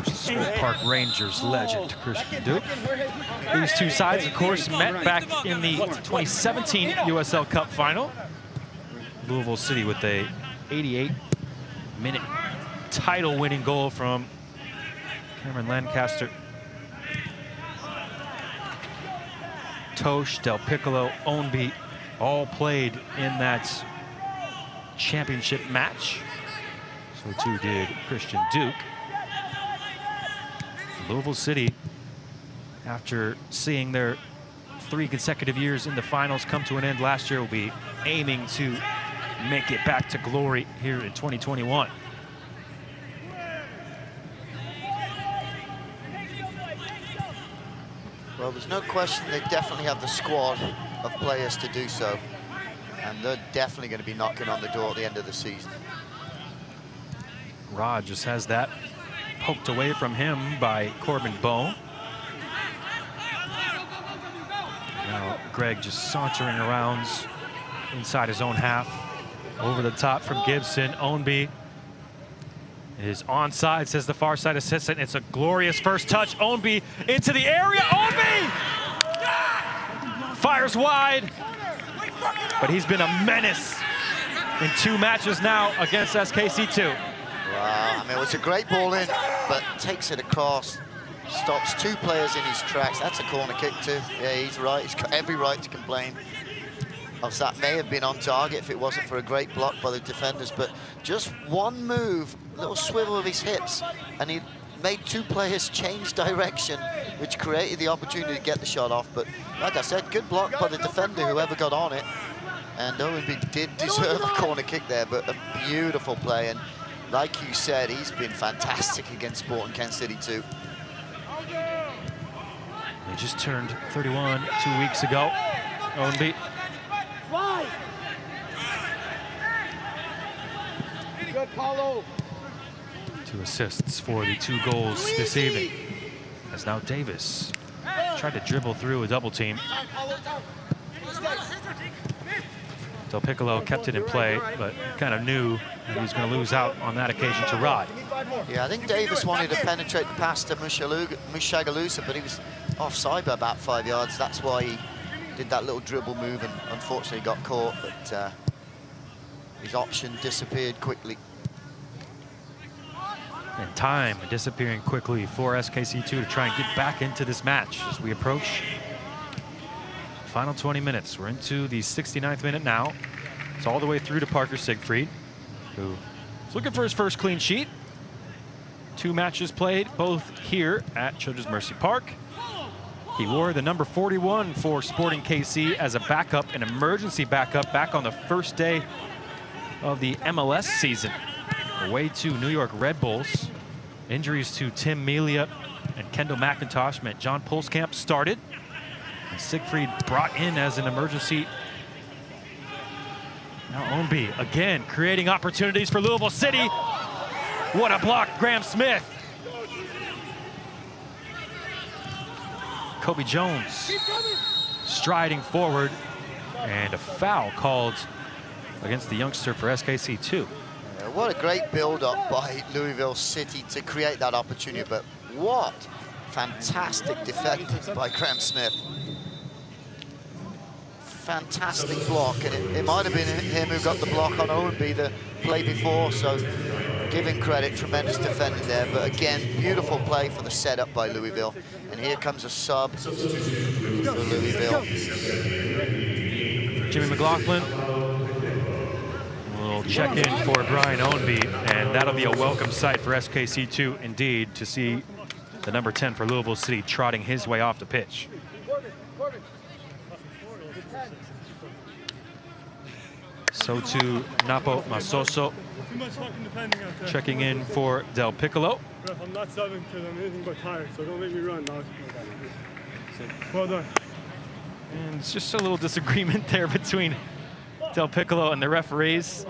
School Park Rangers legend Christian Duke. These two sides, of course, met back in the 2017 USL Cup final. Louisville City with a 88-minute title-winning goal from Cameron Lancaster. Tosh, Del Piccolo, Ownby all played in that championship match. So too did Christian Duke. Louisville City, after seeing their 3 consecutive years in the finals come to an end last year, will be aiming to make it back to glory here in 2021. Well, there's no question they definitely have the squad of players to do so. And they're definitely going to be knocking on the door at the end of the season. Rod just has that poked away from him by Corbin Bowe. Now Greg just sauntering around inside his own half. Over the top from Gibson. Ownby is onside, says the far side assistant. It's a glorious first touch. Ownby into the area. Ownby fires wide, but he's been a menace in 2 matches now against SKC2. Wow, I mean, it was a great ball in, but takes it across, stops 2 players in his tracks. That's a corner kick too. Yeah, he's right. He's got every right to complain. That may have been on target if it wasn't for a great block by the defenders, but just one move, a little swivel of his hips, and he made 2 players change direction, which created the opportunity to get the shot off. But like I said, good block by the defender, whoever got on it. And Ownby did deserve a corner kick there, but a beautiful play. And like you said, he's been fantastic against Sporting Kansas City too. He just turned 31 2 weeks ago. Ownby. 2 assists for the 2 goals this evening. As now Davis tried to dribble through a double team. Del Piccolo kept it in play, but kind of knew he was going to lose out on that occasion to Rod. Yeah, I think Davis wanted to penetrate past to Mushagalusa, but he was offside by about 5 yards. That's why he did that little dribble move and unfortunately got caught. But His option disappeared quickly. And time disappearing quickly for SKC2 to try and get back into this match as we approach final 20 minutes. We're into the 69th minute now. It's all the way through to Parker Siegfried, who is looking for his first clean sheet. 2 matches played, both here at Children's Mercy Park. He wore the number 41 for Sporting KC as a backup, an emergency backup, back on the first day of the MLS season. Away to New York Red Bulls. Injuries to Tim Melia and Kendall McIntosh meant John Pulskamp started. And Siegfried brought in as an emergency. Now Ownby again creating opportunities for Louisville City. What a block, Graham Smith. Kobe Jones striding forward, and a foul called against the youngster for SKC2. Yeah, what a great build-up by Louisville City to create that opportunity, but what fantastic defending by Graham Smith. Fantastic block, and it might have been him who got the block on Ownby the play before, so give him credit, tremendous defending there, but again, beautiful play for the setup by Louisville. And here comes a sub for Louisville. Jimmy McLaughlin will check in for Brian Ownby, and that'll be a welcome sight for SKC2 indeed, to see the number 10 for Louisville City trotting his way off the pitch. So to Napo Masoso, checking in for Del Piccolo. I'm not subbing because I'm anything but tired, so don't make me run now. Well done. And it's just a little disagreement there between Del Piccolo and the referees.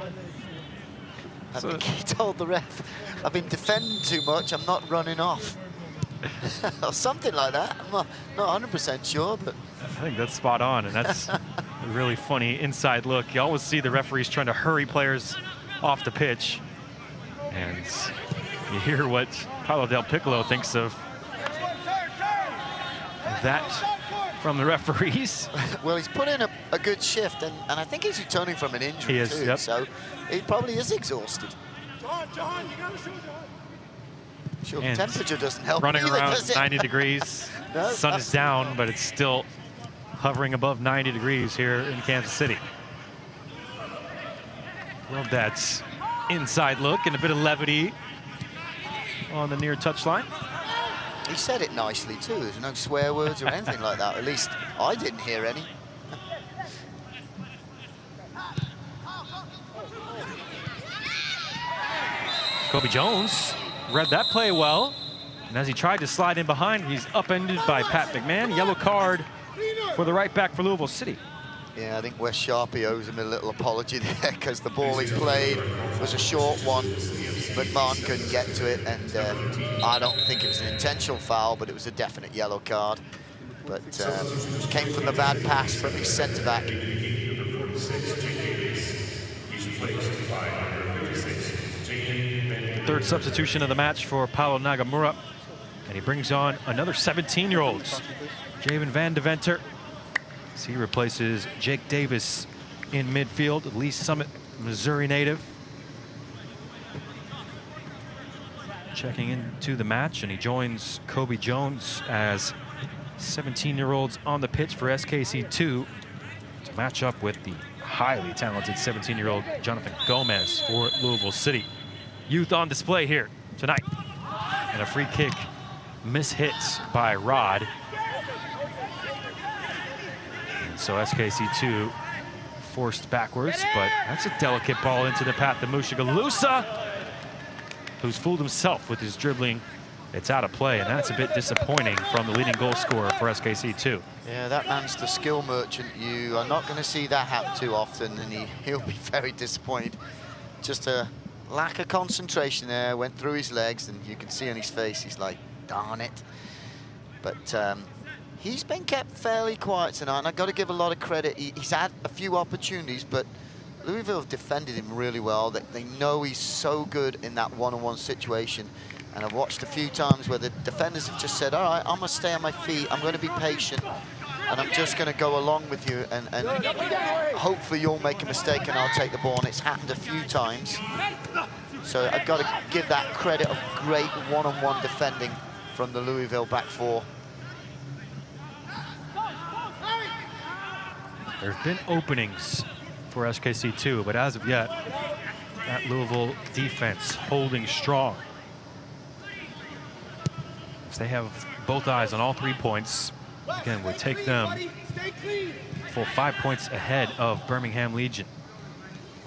I think he told the ref, I've been defending too much, I'm not running off. Or something like that. I'm not 100% sure, but I think that's spot on, and that's a really funny inside look. You always see the referees trying to hurry players off the pitch, and you hear what Paulo Del Piccolo thinks of that from the referees. Well, he's put in a good shift, and I think he's returning from an injury he is, too, yep. So he probably is exhausted. John, you gotta show John. Sure, And temperature doesn't help running either, around does it? 90 degrees. No, Sun is down, but it's still hovering above 90 degrees here in Kansas City. Well, that's inside look and a bit of levity on the near touchline. He said it nicely too. There's no swear words or anything like that. At least I didn't hear any. Kobe Jones read that play well, and as he tried to slide in behind, he's upended by Pat McMahon. Yellow card for the right back for Louisville City. Yeah, I think Wes Sharpie owes him a little apology there, because the ball he played was a short one. McMahon couldn't get to it, and I don't think it was an intentional foul, but it was a definite yellow card. But came from the bad pass from his centre back. Third substitution of the match for Paulo Nagamura, and he brings on another 17-year-olds, Javen Van Deventer, as he replaces Jake Davis in midfield, Lee Summit, Missouri native. Checking into the match, and he joins Kobe Jones as 17-year-olds on the pitch for SKC2 to match up with the highly talented 17-year-old Jonathan Gomez for Louisville City. Youth on display here tonight. And a free kick mishit by Rod. And so SKC2 forced backwards, but that's a delicate ball into the path of Mushagalusa, who's fooled himself with his dribbling. It's out of play, and that's a bit disappointing from the leading goal scorer for SKC2. Yeah, that man's the skill merchant. You are not going to see that happen too often, and he'll be very disappointed. Just a lack of concentration there, went through his legs, and you can see on his face, he's like, darn it. But he's been kept fairly quiet tonight, and I've got to give a lot of credit. He's had a few opportunities, but Louisville have defended him really well. They know he's so good in that one-on-one situation. And I've watched a few times where the defenders have just said, all right, I'm going to stay on my feet. I'm going to be patient. and I'm just going to go along with you, and hopefully you'll make a mistake and I'll take the ball, and it's happened a few times. So I've got to give that credit of great one-on-one defending from the Louisville back four. There have been openings for SKC2, but as of yet, that Louisville defense holding strong. So they have both eyes on all 3 points. Again, would take them for 5 points ahead of Birmingham Legion.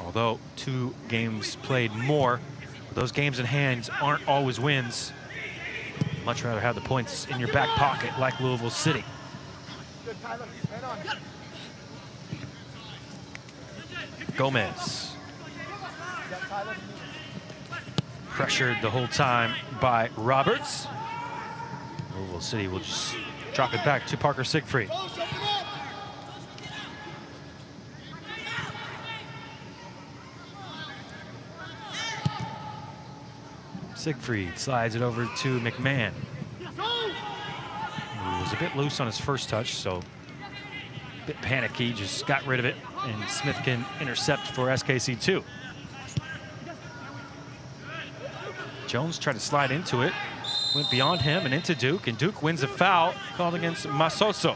Although 2 games played more, those games in hand aren't always wins. Much rather have the points in your back pocket like Louisville City. Gomez. Pressured the whole time by Roberts. Louisville City will just drop it back to Parker Siegfried. Siegfried slides it over to McMahon. He was a bit loose on his first touch, so a bit panicky, just got rid of it, and Smith can intercept for SKC2. Jones tried to slide into it, went beyond him and into Duke, and Duke wins a foul called against Masoso.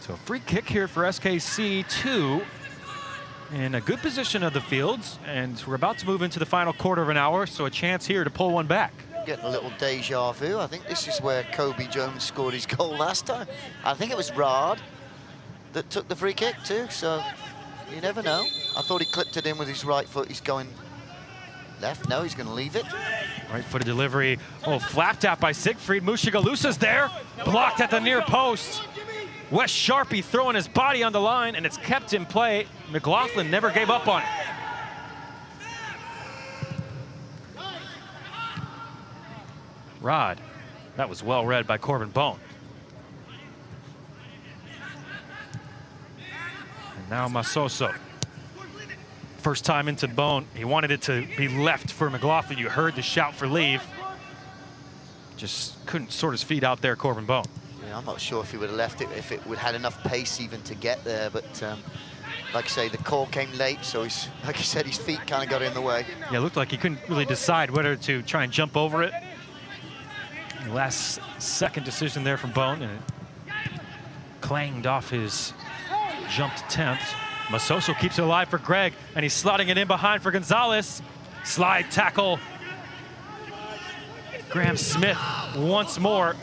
So a free kick here for SKC2 in a good position of the fields, and we're about to move into the final quarter of an hour, so a chance here to pull one back. Getting a little deja vu. I think this is where Kobe Jones scored his goal last time. I think it was Rard that took the free kick too, so you never know. I thought he clipped it in with his right foot. He's going left. No, he's going to leave it. Right-footed delivery. Oh, flapped out by Siegfried. Mushagalusa's there. Blocked at the near post. Wes Sharpie throwing his body on the line, and it's kept in play. McLaughlin never gave up on it. Rod. That was well read by Corbin Bone. And now Masoso. First time into Bone. He wanted it to be left for McLaughlin. You heard the shout for leave. Just couldn't sort his feet out there, Corbin Bone. Yeah, I'm not sure if he would have left it, if it would have had enough pace even to get there, but like I say, the call came late, so he's, like I said, his feet kind of got in the way. Yeah, it looked like he couldn't really decide whether to try and jump over it. Last second decision there from Bone, and it clanged off his jumped attempt. Masoso keeps it alive for Greg, and he's slotting it in behind for Gonzalez. Slide tackle. Graham Smith once more.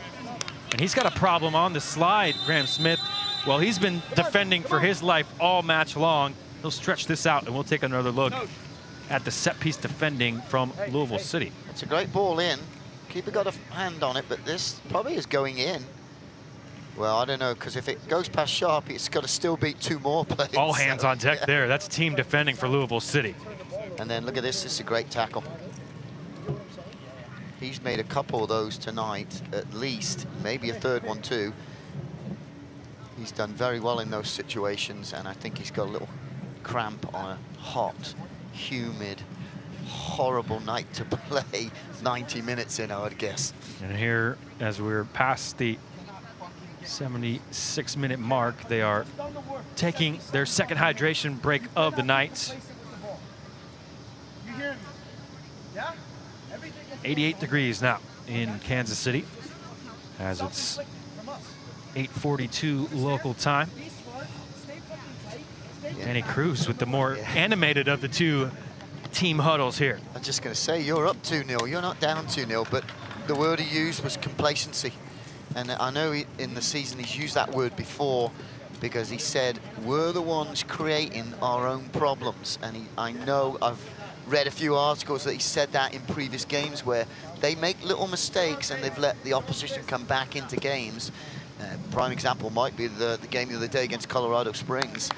And he's got a problem on the slide, Graham Smith. Well, he's been defending for his life all match long. He'll stretch this out, and we'll take another look at the set-piece defending from Louisville City. It's a great ball in. Keeper got a hand on it, but this probably is going in. Well, I don't know, because if it goes past Sharpie, it's got to still beat 2 more players. All hands on deck there. That's team defending for Louisville City. And then look at this. This is a great tackle. He's made a couple of those tonight, at least, maybe a third one too. He's done very well in those situations, and I think he's got a little cramp on a hot, humid, horrible night to play 90 minutes in, I would guess. And here, as we're past the 76-minute mark, they are taking their second hydration break of the night. 88 degrees now in Kansas City, as it's 8:42 local time. Danny Cruz with the more animated of the 2 team huddles here. I'm just going to say, you're up 2-0. You're not down 2-0, but the word he used was complacency. And I know in the season he's used that word before, because he said, we're the ones creating our own problems. And I know I've read a few articles that he said that in previous games, where they make little mistakes and they've let the opposition come back into games. Prime example might be the game the other day against Colorado Springs.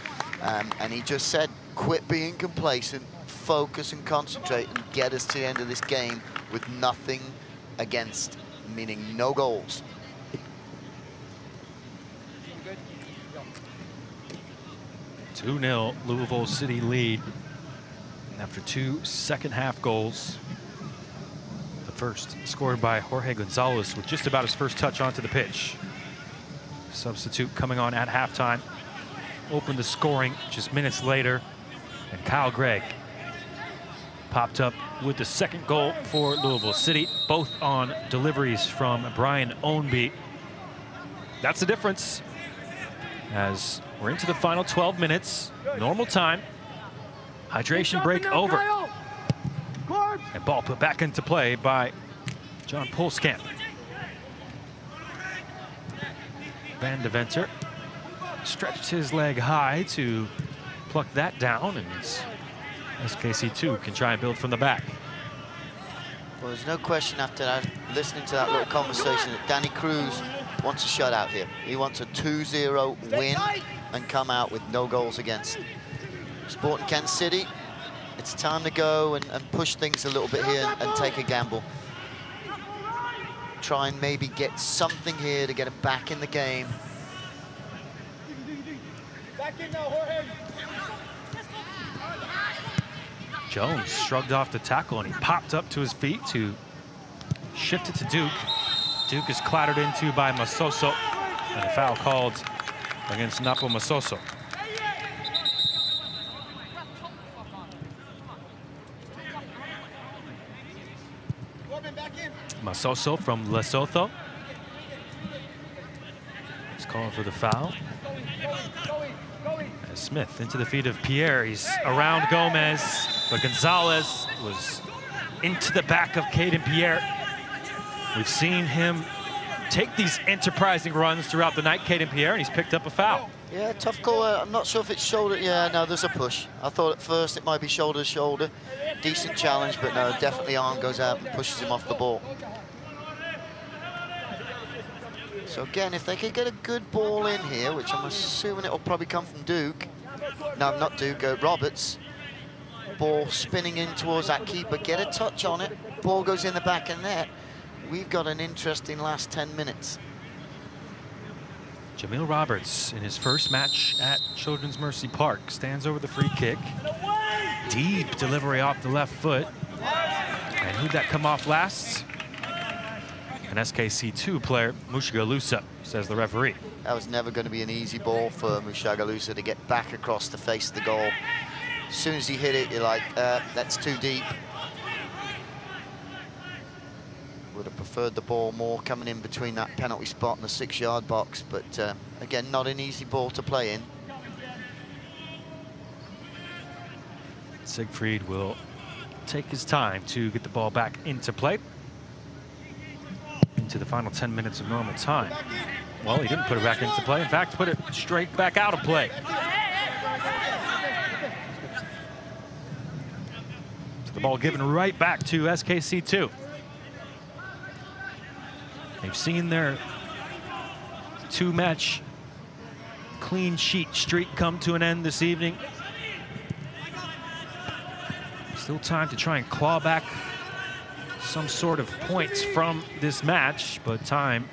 And he just said, quit being complacent, focus and concentrate, and get us to the end of this game with nothing against, meaning no goals. Good. 2-0 Louisville City lead after 2 second-half goals. The first, scored by Jorge Gonzalez with just about his first touch onto the pitch. Substitute coming on at halftime. Opened the scoring just minutes later. And Kyle Gregg popped up with the second goal for Louisville City, both on deliveries from Brian Ownby. That's the difference as we're into the final 12 minutes, normal time. Hydration break over. And ball put back into play by John Pulskamp. Van de Venter stretched his leg high to pluck that down, and SKC2 can try and build from the back. Well, there's no question after that, listening to that little conversation, that Danny Cruz wants a shutout here. He wants a 2-0 win and come out with no goals against. Sporting Kansas City, it's time to go and push things a little bit here and take a gamble. Try and maybe get something here to get it back in the game. Back in now, Jorge. Jones shrugged off the tackle and he popped up to his feet to shift it to Duke. Duke is clattered into by Masoso, and a foul called against Napo Masoso. Masoso from Lesotho is calling for the foul. As Smith into the feet of Pierre. He's around Gomez, but Gonzalez was into the back of Caden Pierre. We've seen him take these enterprising runs throughout the night, Caden Pierre, and he's picked up a foul. Yeah, tough call. I'm not sure if it's shoulder. Yeah, no, there's a push. I thought at first it might be shoulder to shoulder. Decent challenge, but no, definitely arm goes out and pushes him off the ball. So again, if they could get a good ball in here, which I'm assuming it'll probably come from Duke. No, not Duke, Roberts. Ball spinning in towards that keeper, get a touch on it. Ball goes in the back of net. We've got an interesting last 10 minutes. Jamil Roberts, in his first match at Children's Mercy Park, stands over the free kick. Deep delivery off the left foot. And who'd that come off last? An SKC2 player, Mushagalusa, says the referee. That was never going to be an easy ball for Mushagalusa to get back across the face of the goal. As soon as he hit it, you're like, that's too deep. Would have preferred the ball more coming in between that penalty spot and the 6-yard box, but again, not an easy ball to play in. Siegfried will take his time to get the ball back into play. Into the final 10 minutes of normal time. Well, he didn't put it back into play. In fact, put it straight back out of play. So the ball given right back to SKC2. They've seen their 2-match clean sheet streak come to an end this evening. Still time to try and claw back some sort of points from this match, but time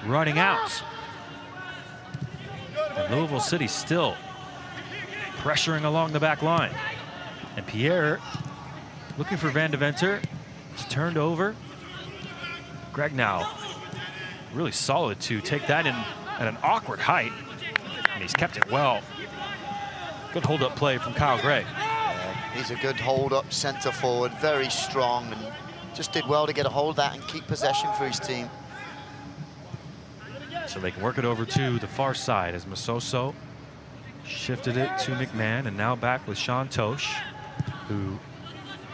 running out. And Louisville City still pressuring along the back line. And Pierre looking for Van de Venter. It's turned over. Greg now really solid to take that in at an awkward height. And he's kept it well. Good hold-up play from Kyle Gregg. He's a good hold-up center forward, very strong, and just did well to get a hold of that and keep possession for his team. So they can work it over to the far side as Masoso shifted it to McMahon, and now back with Sean Tosh, who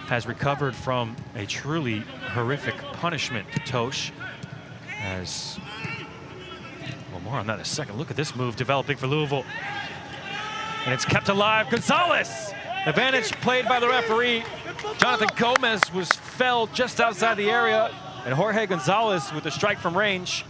has recovered from a truly horrific punishment. Tosh as, well, more on that in a second. Look at this move developing for Louisville. And it's kept alive. Gonzalez! Advantage played by the referee. Jonathan Gomez was felled just outside the area, and Jorge Gonzalez with a strike from range,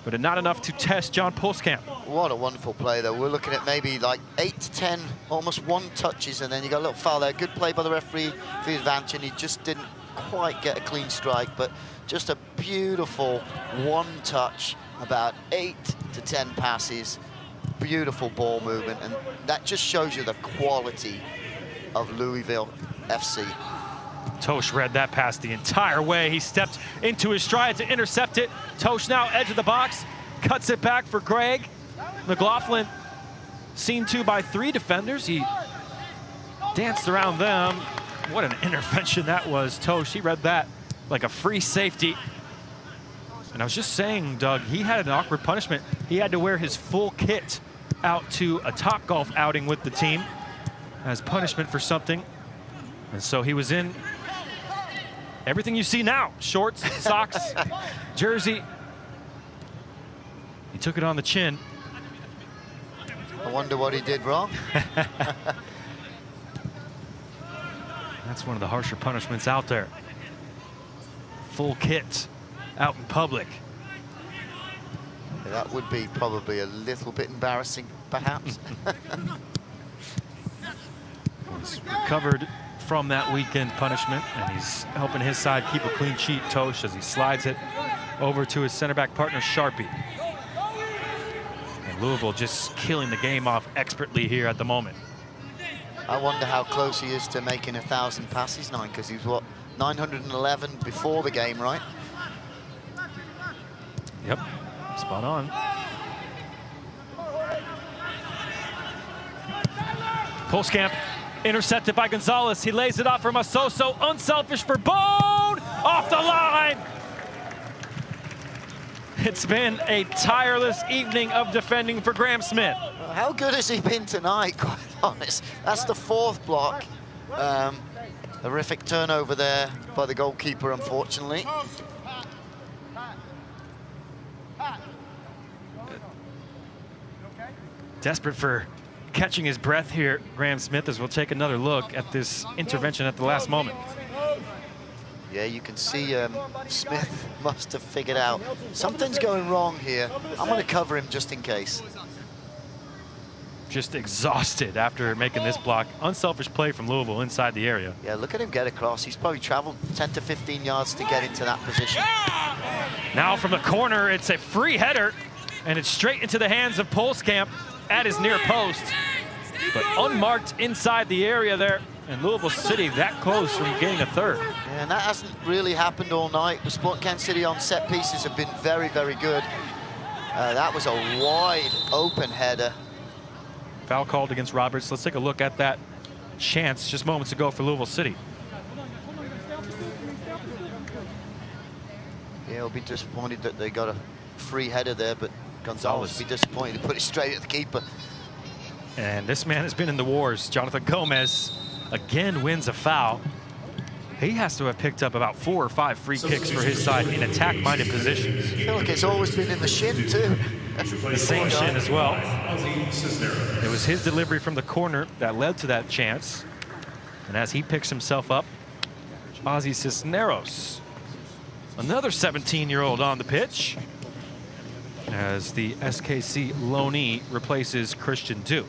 but not enough to test John Pulskamp. What a wonderful play, though. We're looking at maybe like 8 to 10, almost 1 touches, and then you got a little foul there. Good play by the referee for the advantage, and he just didn't quite get a clean strike, but just a beautiful 1 touch, about 8 to 10 passes, beautiful ball movement, and that just shows you the quality of Louisville FC. Tosh read that pass the entire way. He stepped into his stride to intercept it. Tosh now edge of the box, cuts it back for Greg. McLaughlin seen to by 3 defenders. He danced around them. What an intervention that was. Tosh, he read that like a free safety. And I was just saying, Doug, he had an awkward punishment. He had to wear his full kit out to a Topgolf outing with the team as punishment for something. And so he was in everything you see now: shorts, socks, jersey. He took it on the chin. I wonder what he did wrong. That's one of the harsher punishments out there. Full kit out in public. Yeah, that would be probably a little bit embarrassing, perhaps. He's recovered from that weekend punishment, and he's helping his side keep a clean sheet. Tosh, as he slides it over to his center back partner, Sharpie. And Louisville just killing the game off expertly here at the moment. I wonder how close he is to making 1,000 passes now, because he's, what, 911 before the game, right? Yep, spot on. Pulskamp intercepted by Gonzalez. He lays it off for Masoso. Unselfish for Bone. Off the line. It's been a tireless evening of defending for Graham Smith. How good has he been tonight, quite honest? That's the 4th block. Horrific turnover there by the goalkeeper, unfortunately. Desperate for catching his breath here, Graham Smith, as we'll take another look at this intervention at the last moment. Yeah, you can see Smith must have figured out something's going wrong here. I'm going to cover him just in case. Just exhausted after making this block. Unselfish play from Louisville inside the area. Yeah, look at him get across. He's probably traveled 10 to 15 yards to get into that position. Now from the corner, it's a free header, and it's straight into the hands of Pulskamp at his near post. But unmarked inside the area there. And Louisville City that close from getting a third. Yeah, and that hasn't really happened all night. The Sport Kansas City on set pieces have been very, very good. That was a wide open header. Foul called against Roberts. Let's take a look at that chance just moments ago for Louisville City. Yeah, he'll be disappointed that they got a free header there, but Gonzalez will be disappointed to put it straight at the keeper. And this man has been in the wars. Jonathan Gomez again wins a foul. He has to have picked up about 4 or 5 free kicks for his side in attack-minded positions. I feel like it's always been in the shin, too. The same shin as well. It was his delivery from the corner that led to that chance. And as he picks himself up, Ozzy Cisneros, another 17-year-old on the pitch, as the SKC loanee replaces Christian Duke.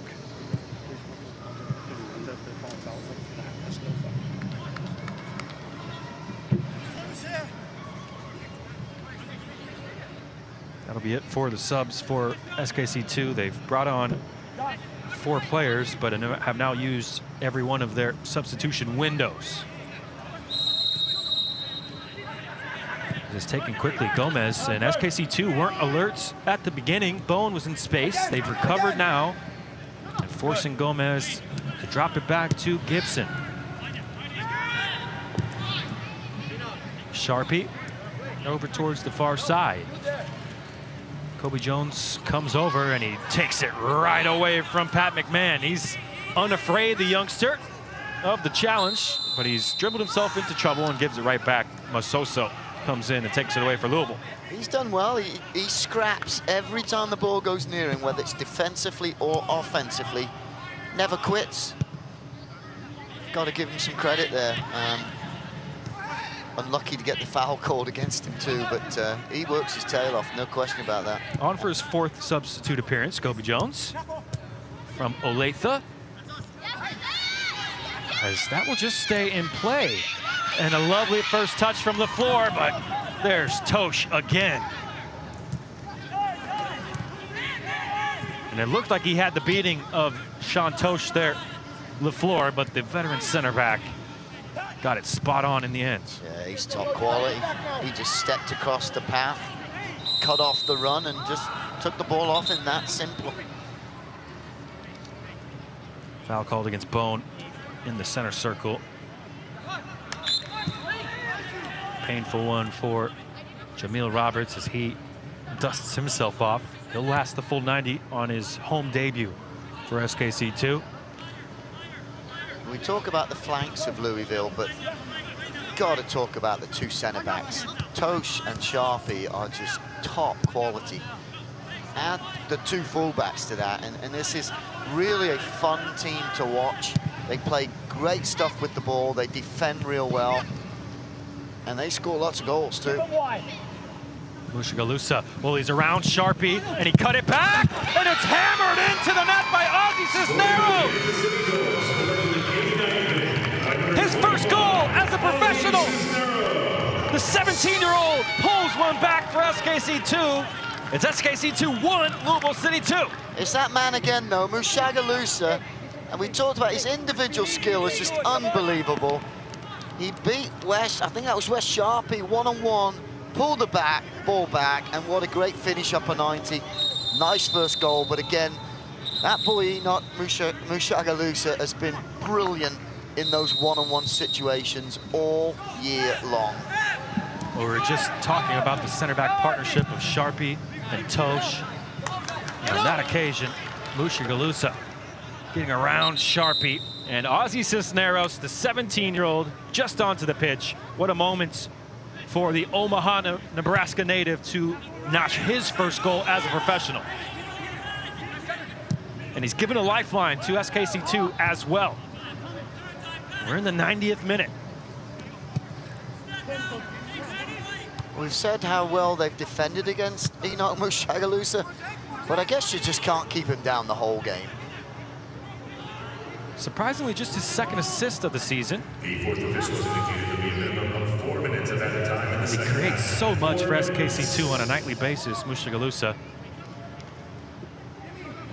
That'll be it for the subs for SKC2. They've brought on 4 players, but have now used every one of their substitution windows. Just taken quickly, Gomez and SKC2 weren't alerts at the beginning. Bone was in space. They've recovered now and forcing Gomez to drop it back to Gibson. Sharpie over towards the far side. Kobe Jones comes over and he takes it right away from Pat McMahon. He's unafraid, the youngster, of the challenge, but he's dribbled himself into trouble and gives it right back. Masoso comes in and takes it away for Louisville. He's done well. He scraps every time the ball goes near him, whether it's defensively or offensively. Never quits. Got to give him some credit there. Unlucky to get the foul called against him too, but he works his tail off, no question about that. On for his 4th substitute appearance, Kobe Jones from Olathe. As that will just stay in play. And a lovely first touch from the floor, but there's Tosh again. And it looked like he had the beating of Sean Tosh there, LaFleur, but the veteran center back got it spot on in the end. Yeah, he's top quality. He just stepped across the path, cut off the run, and just took the ball off in that simple. Foul called against Bone in the center circle. Painful one for Jameel Roberts as he dusts himself off. He'll last the full 90 on his home debut for SKC2. We talk about the flanks of Louisville, but got to talk about the two centre backs. Tosh and Sharpie are just top quality. Add the two fullbacks to that, and this is really a fun team to watch. They play great stuff with the ball, they defend real well, and they score lots of goals too. Mushagalusa, well, he's around Sharpie, and he cut it back, and it's hammered into the net by Ozzy Cisneros. His first goal as a professional. The 17-year-old pulls one back for SKC2. It's SKC2 1, Louisville City 2. It's that man again, though, Mushagalusa, and we talked about his individual skill is just unbelievable. He beat West, I think that was West Sharpie, one-on-one, pulled the ball back, and what a great finish up a 90. Nice first goal, but again, that boy, not Mushagalusa, has been brilliant in those one-on-one situations all year long. Well, we were just talking about the center-back partnership of Sharpie and Tosh. And on that occasion, Mushagalusa getting around Sharpie, and Ozzy Cisneros, the 17-year-old, just onto the pitch. What a moment for the Omaha, Nebraska native to notch his first goal as a professional. And he's given a lifeline to SKC2 as well. We're in the 90th minute. We've said how well they've defended against Enoch Mushagalusa, but I guess you just can't keep him down the whole game. Surprisingly, just his second assist of the season. The fourth official has indicated there'll be a minimum of 4 minutes of added time in the He second creates half. so much for SKC2 on a nightly basis, Mushagalusa.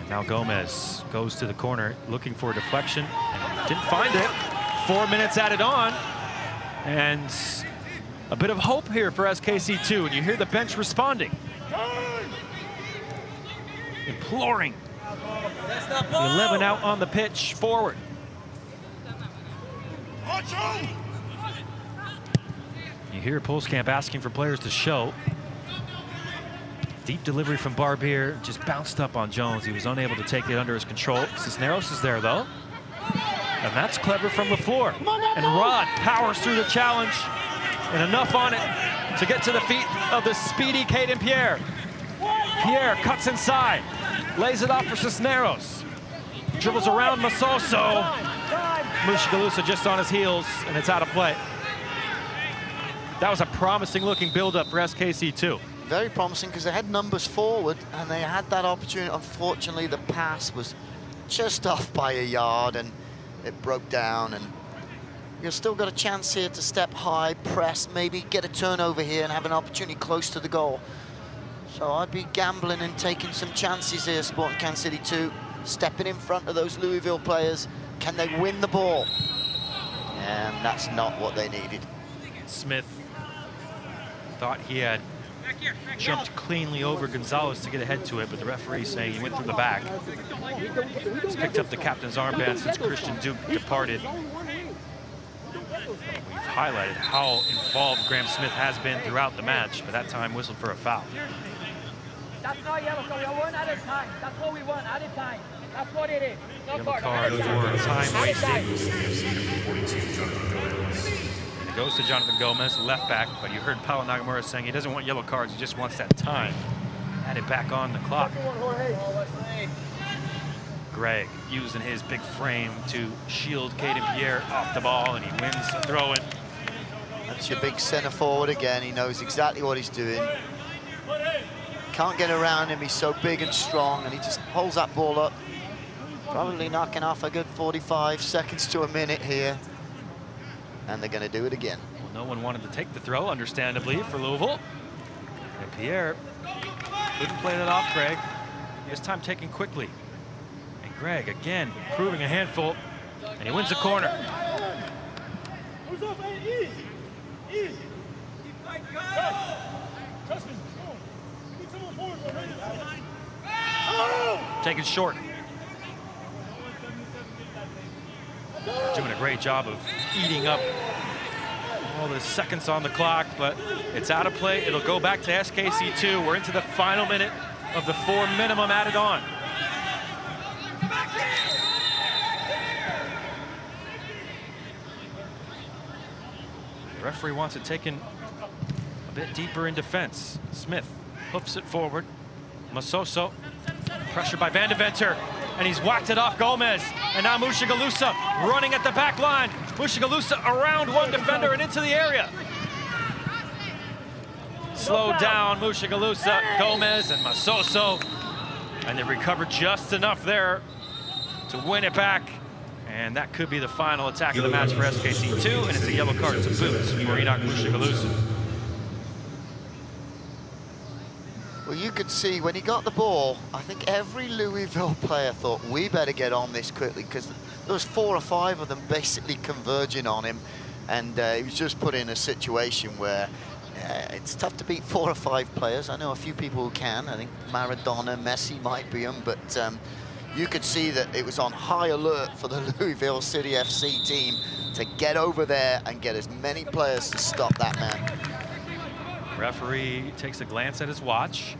Now Gomez goes to the corner looking for a deflection. Didn't find it. 4 minutes added on. And a bit of hope here for SKC2. And you hear the bench responding. Imploring. The 11 out on the pitch, forward. You hear Pulskamp asking for players to show. Deep delivery from Barbier, just bounced up on Jones. He was unable to take it under his control. Cisneros is there, though. And that's clever from the floor. And Rod powers through the challenge. And enough on it to get to the feet of the speedy Caden Pierre. Pierre cuts inside. Lays it off for Cisneros. Dribbles around Masoso. Mushagalusa just on his heels, and it's out of play. That was a promising looking build-up for SKC2. Very promising because they had numbers forward and they had that opportunity. Unfortunately, the pass was just off by a yard and it broke down, and you've still got a chance here to step high, press, maybe get a turnover here and have an opportunity close to the goal. So I'd be gambling and taking some chances here, Sporting Kansas City 2, stepping in front of those Louisville players. Can they win the ball? And that's not what they needed. Smith thought he had jumped cleanly over Gonzalez to get ahead to it, but the referee saying he went through the back. He's picked up the captain's armband since Christian Duke departed. We've highlighted how involved Graham Smith has been throughout the match, but that time whistled for a foul. That's not yellow, so we want added time. That's what we want, added time. That's what it is. No Yellow card for time wasted. It goes to Jonathan Gomez, left back, but you heard Paulo Nagamura saying he doesn't want yellow cards, he just wants that time. Add it back on the clock. Greg using his big frame to shield Caden Pierre off the ball, and he wins the throw-in. That's your big centre forward again. He knows exactly what he's doing. Can't get around him, he's so big and strong, and he just holds that ball up. Probably knocking off a good 45 seconds to a minute here. And they're going to do it again. Well, no one wanted to take the throw, understandably, for Louisville. And Pierre couldn't play that off Greg. This time taken quickly. And Greg, again, proving a handful, and he wins the corner. Who's up? Hey, E! Trust me. Go. Need someone forward. Oh! Taken short. Doing a great job of eating up all the seconds on the clock, but it's out of play. It'll go back to SKC2. We're into the final minute of the 4 minimum added on. The referee wants it taken a bit deeper in defense. Smith hoofs it forward. Masoso, pressured by Van de Venter, and he's whacked it off Gomez. And now Mushagalusa running at the back line. Mushagalusa around one defender and into the area. Slowed down Mushagalusa, Gomez and Masoso. And they recovered just enough there to win it back. And that could be the final attack of the match for SKC2, and it's a yellow card to boot for Enoch Mushagalusa. Well, you could see when he got the ball, I think every Louisville player thought, we better get on this quickly, because there was 4 or 5 of them basically converging on him, and he was just put in a situation where it's tough to beat 4 or 5 players. I know a few people who can. I think Maradona, Messi might be them, but you could see that it was on high alert for the Louisville City FC team to get over there and get as many players to stop that man. Referee takes a glance at his watch.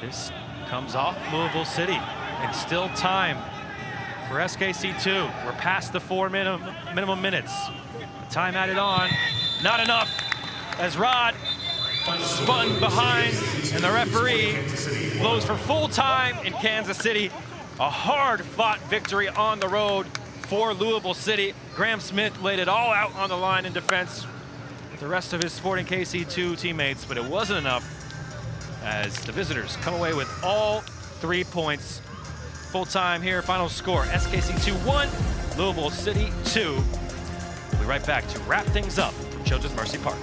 This comes off Louisville City, and still time for SKC2. We're past the 4 minimum minutes. The time added on, not enough, as Rod spun behind, and the referee blows for full time in Kansas City. A hard-fought victory on the road for Louisville City. Graham Smith laid it all out on the line in defense, the rest of his Sporting KC2 teammates, but it wasn't enough as the visitors come away with all 3 points. Full time here, final score, SKC2 1, Louisville City 2. We'll be right back to wrap things up from Children's Mercy Park.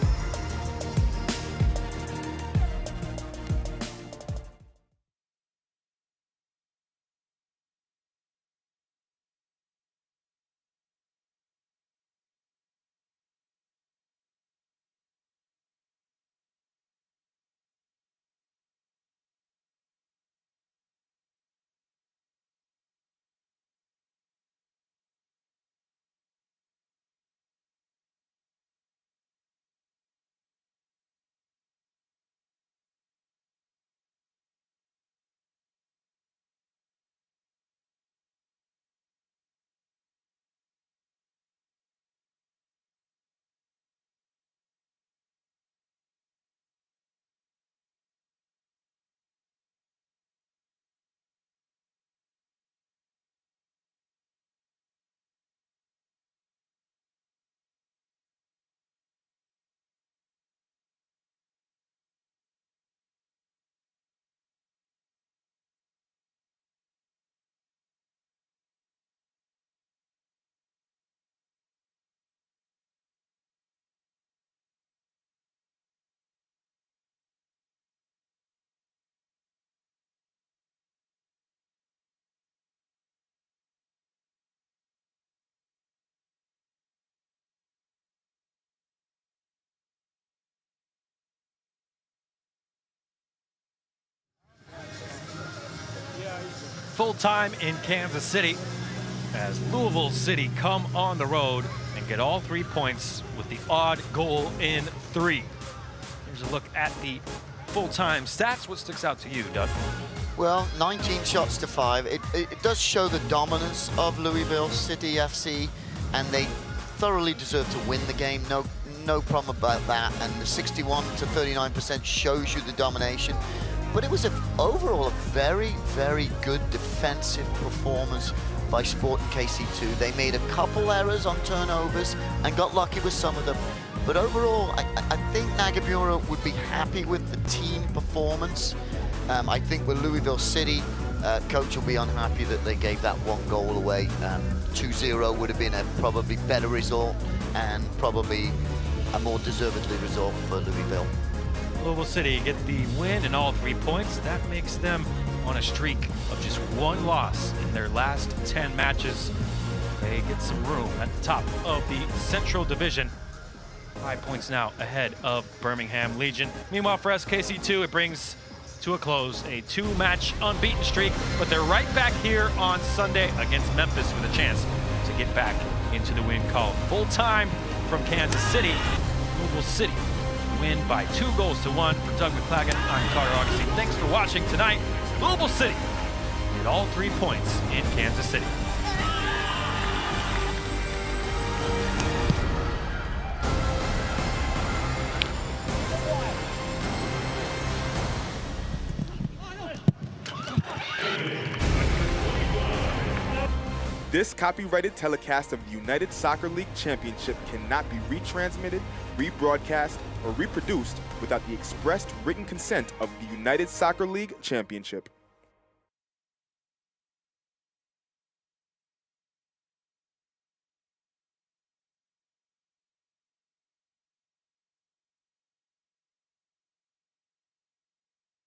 Full time in Kansas City as Louisville City come on the road and get all 3 points with the odd goal in 3. Here's a look at the full-time stats. What sticks out to you, Doug? Well, 19 shots to 5. It does show the dominance of Louisville City FC, and they thoroughly deserve to win the game. No problem about that. And the 61 to 39% shows you the domination. But it was overall a very, very good defensive performance by Sporting KC2. They made a couple errors on turnovers and got lucky with some of them. But overall, I think Nagamura would be happy with the team performance. I think with Louisville City, coach will be unhappy that they gave that 1 goal away. 2-0 would have been a probably better result and probably a more deservedly result for Louisville. Louisville City get the win and all 3 points. That makes them on a streak of just 1 loss in their last 10 matches. They get some room at the top of the Central Division. 5 points now ahead of Birmingham Legion. Meanwhile, for SKC2, it brings to a close a 2-match unbeaten streak, but they're right back here on Sunday against Memphis with a chance to get back into the win column. Full time from Kansas City. Louisville City win by 2-1 for Doug McClagan. I'm Carter Augustine. Thanks for watching tonight. Louisville City hit all 3 points in Kansas City. This copyrighted telecast of the United Soccer League Championship cannot be retransmitted, rebroadcast, or reproduced without the expressed written consent of the United Soccer League Championship.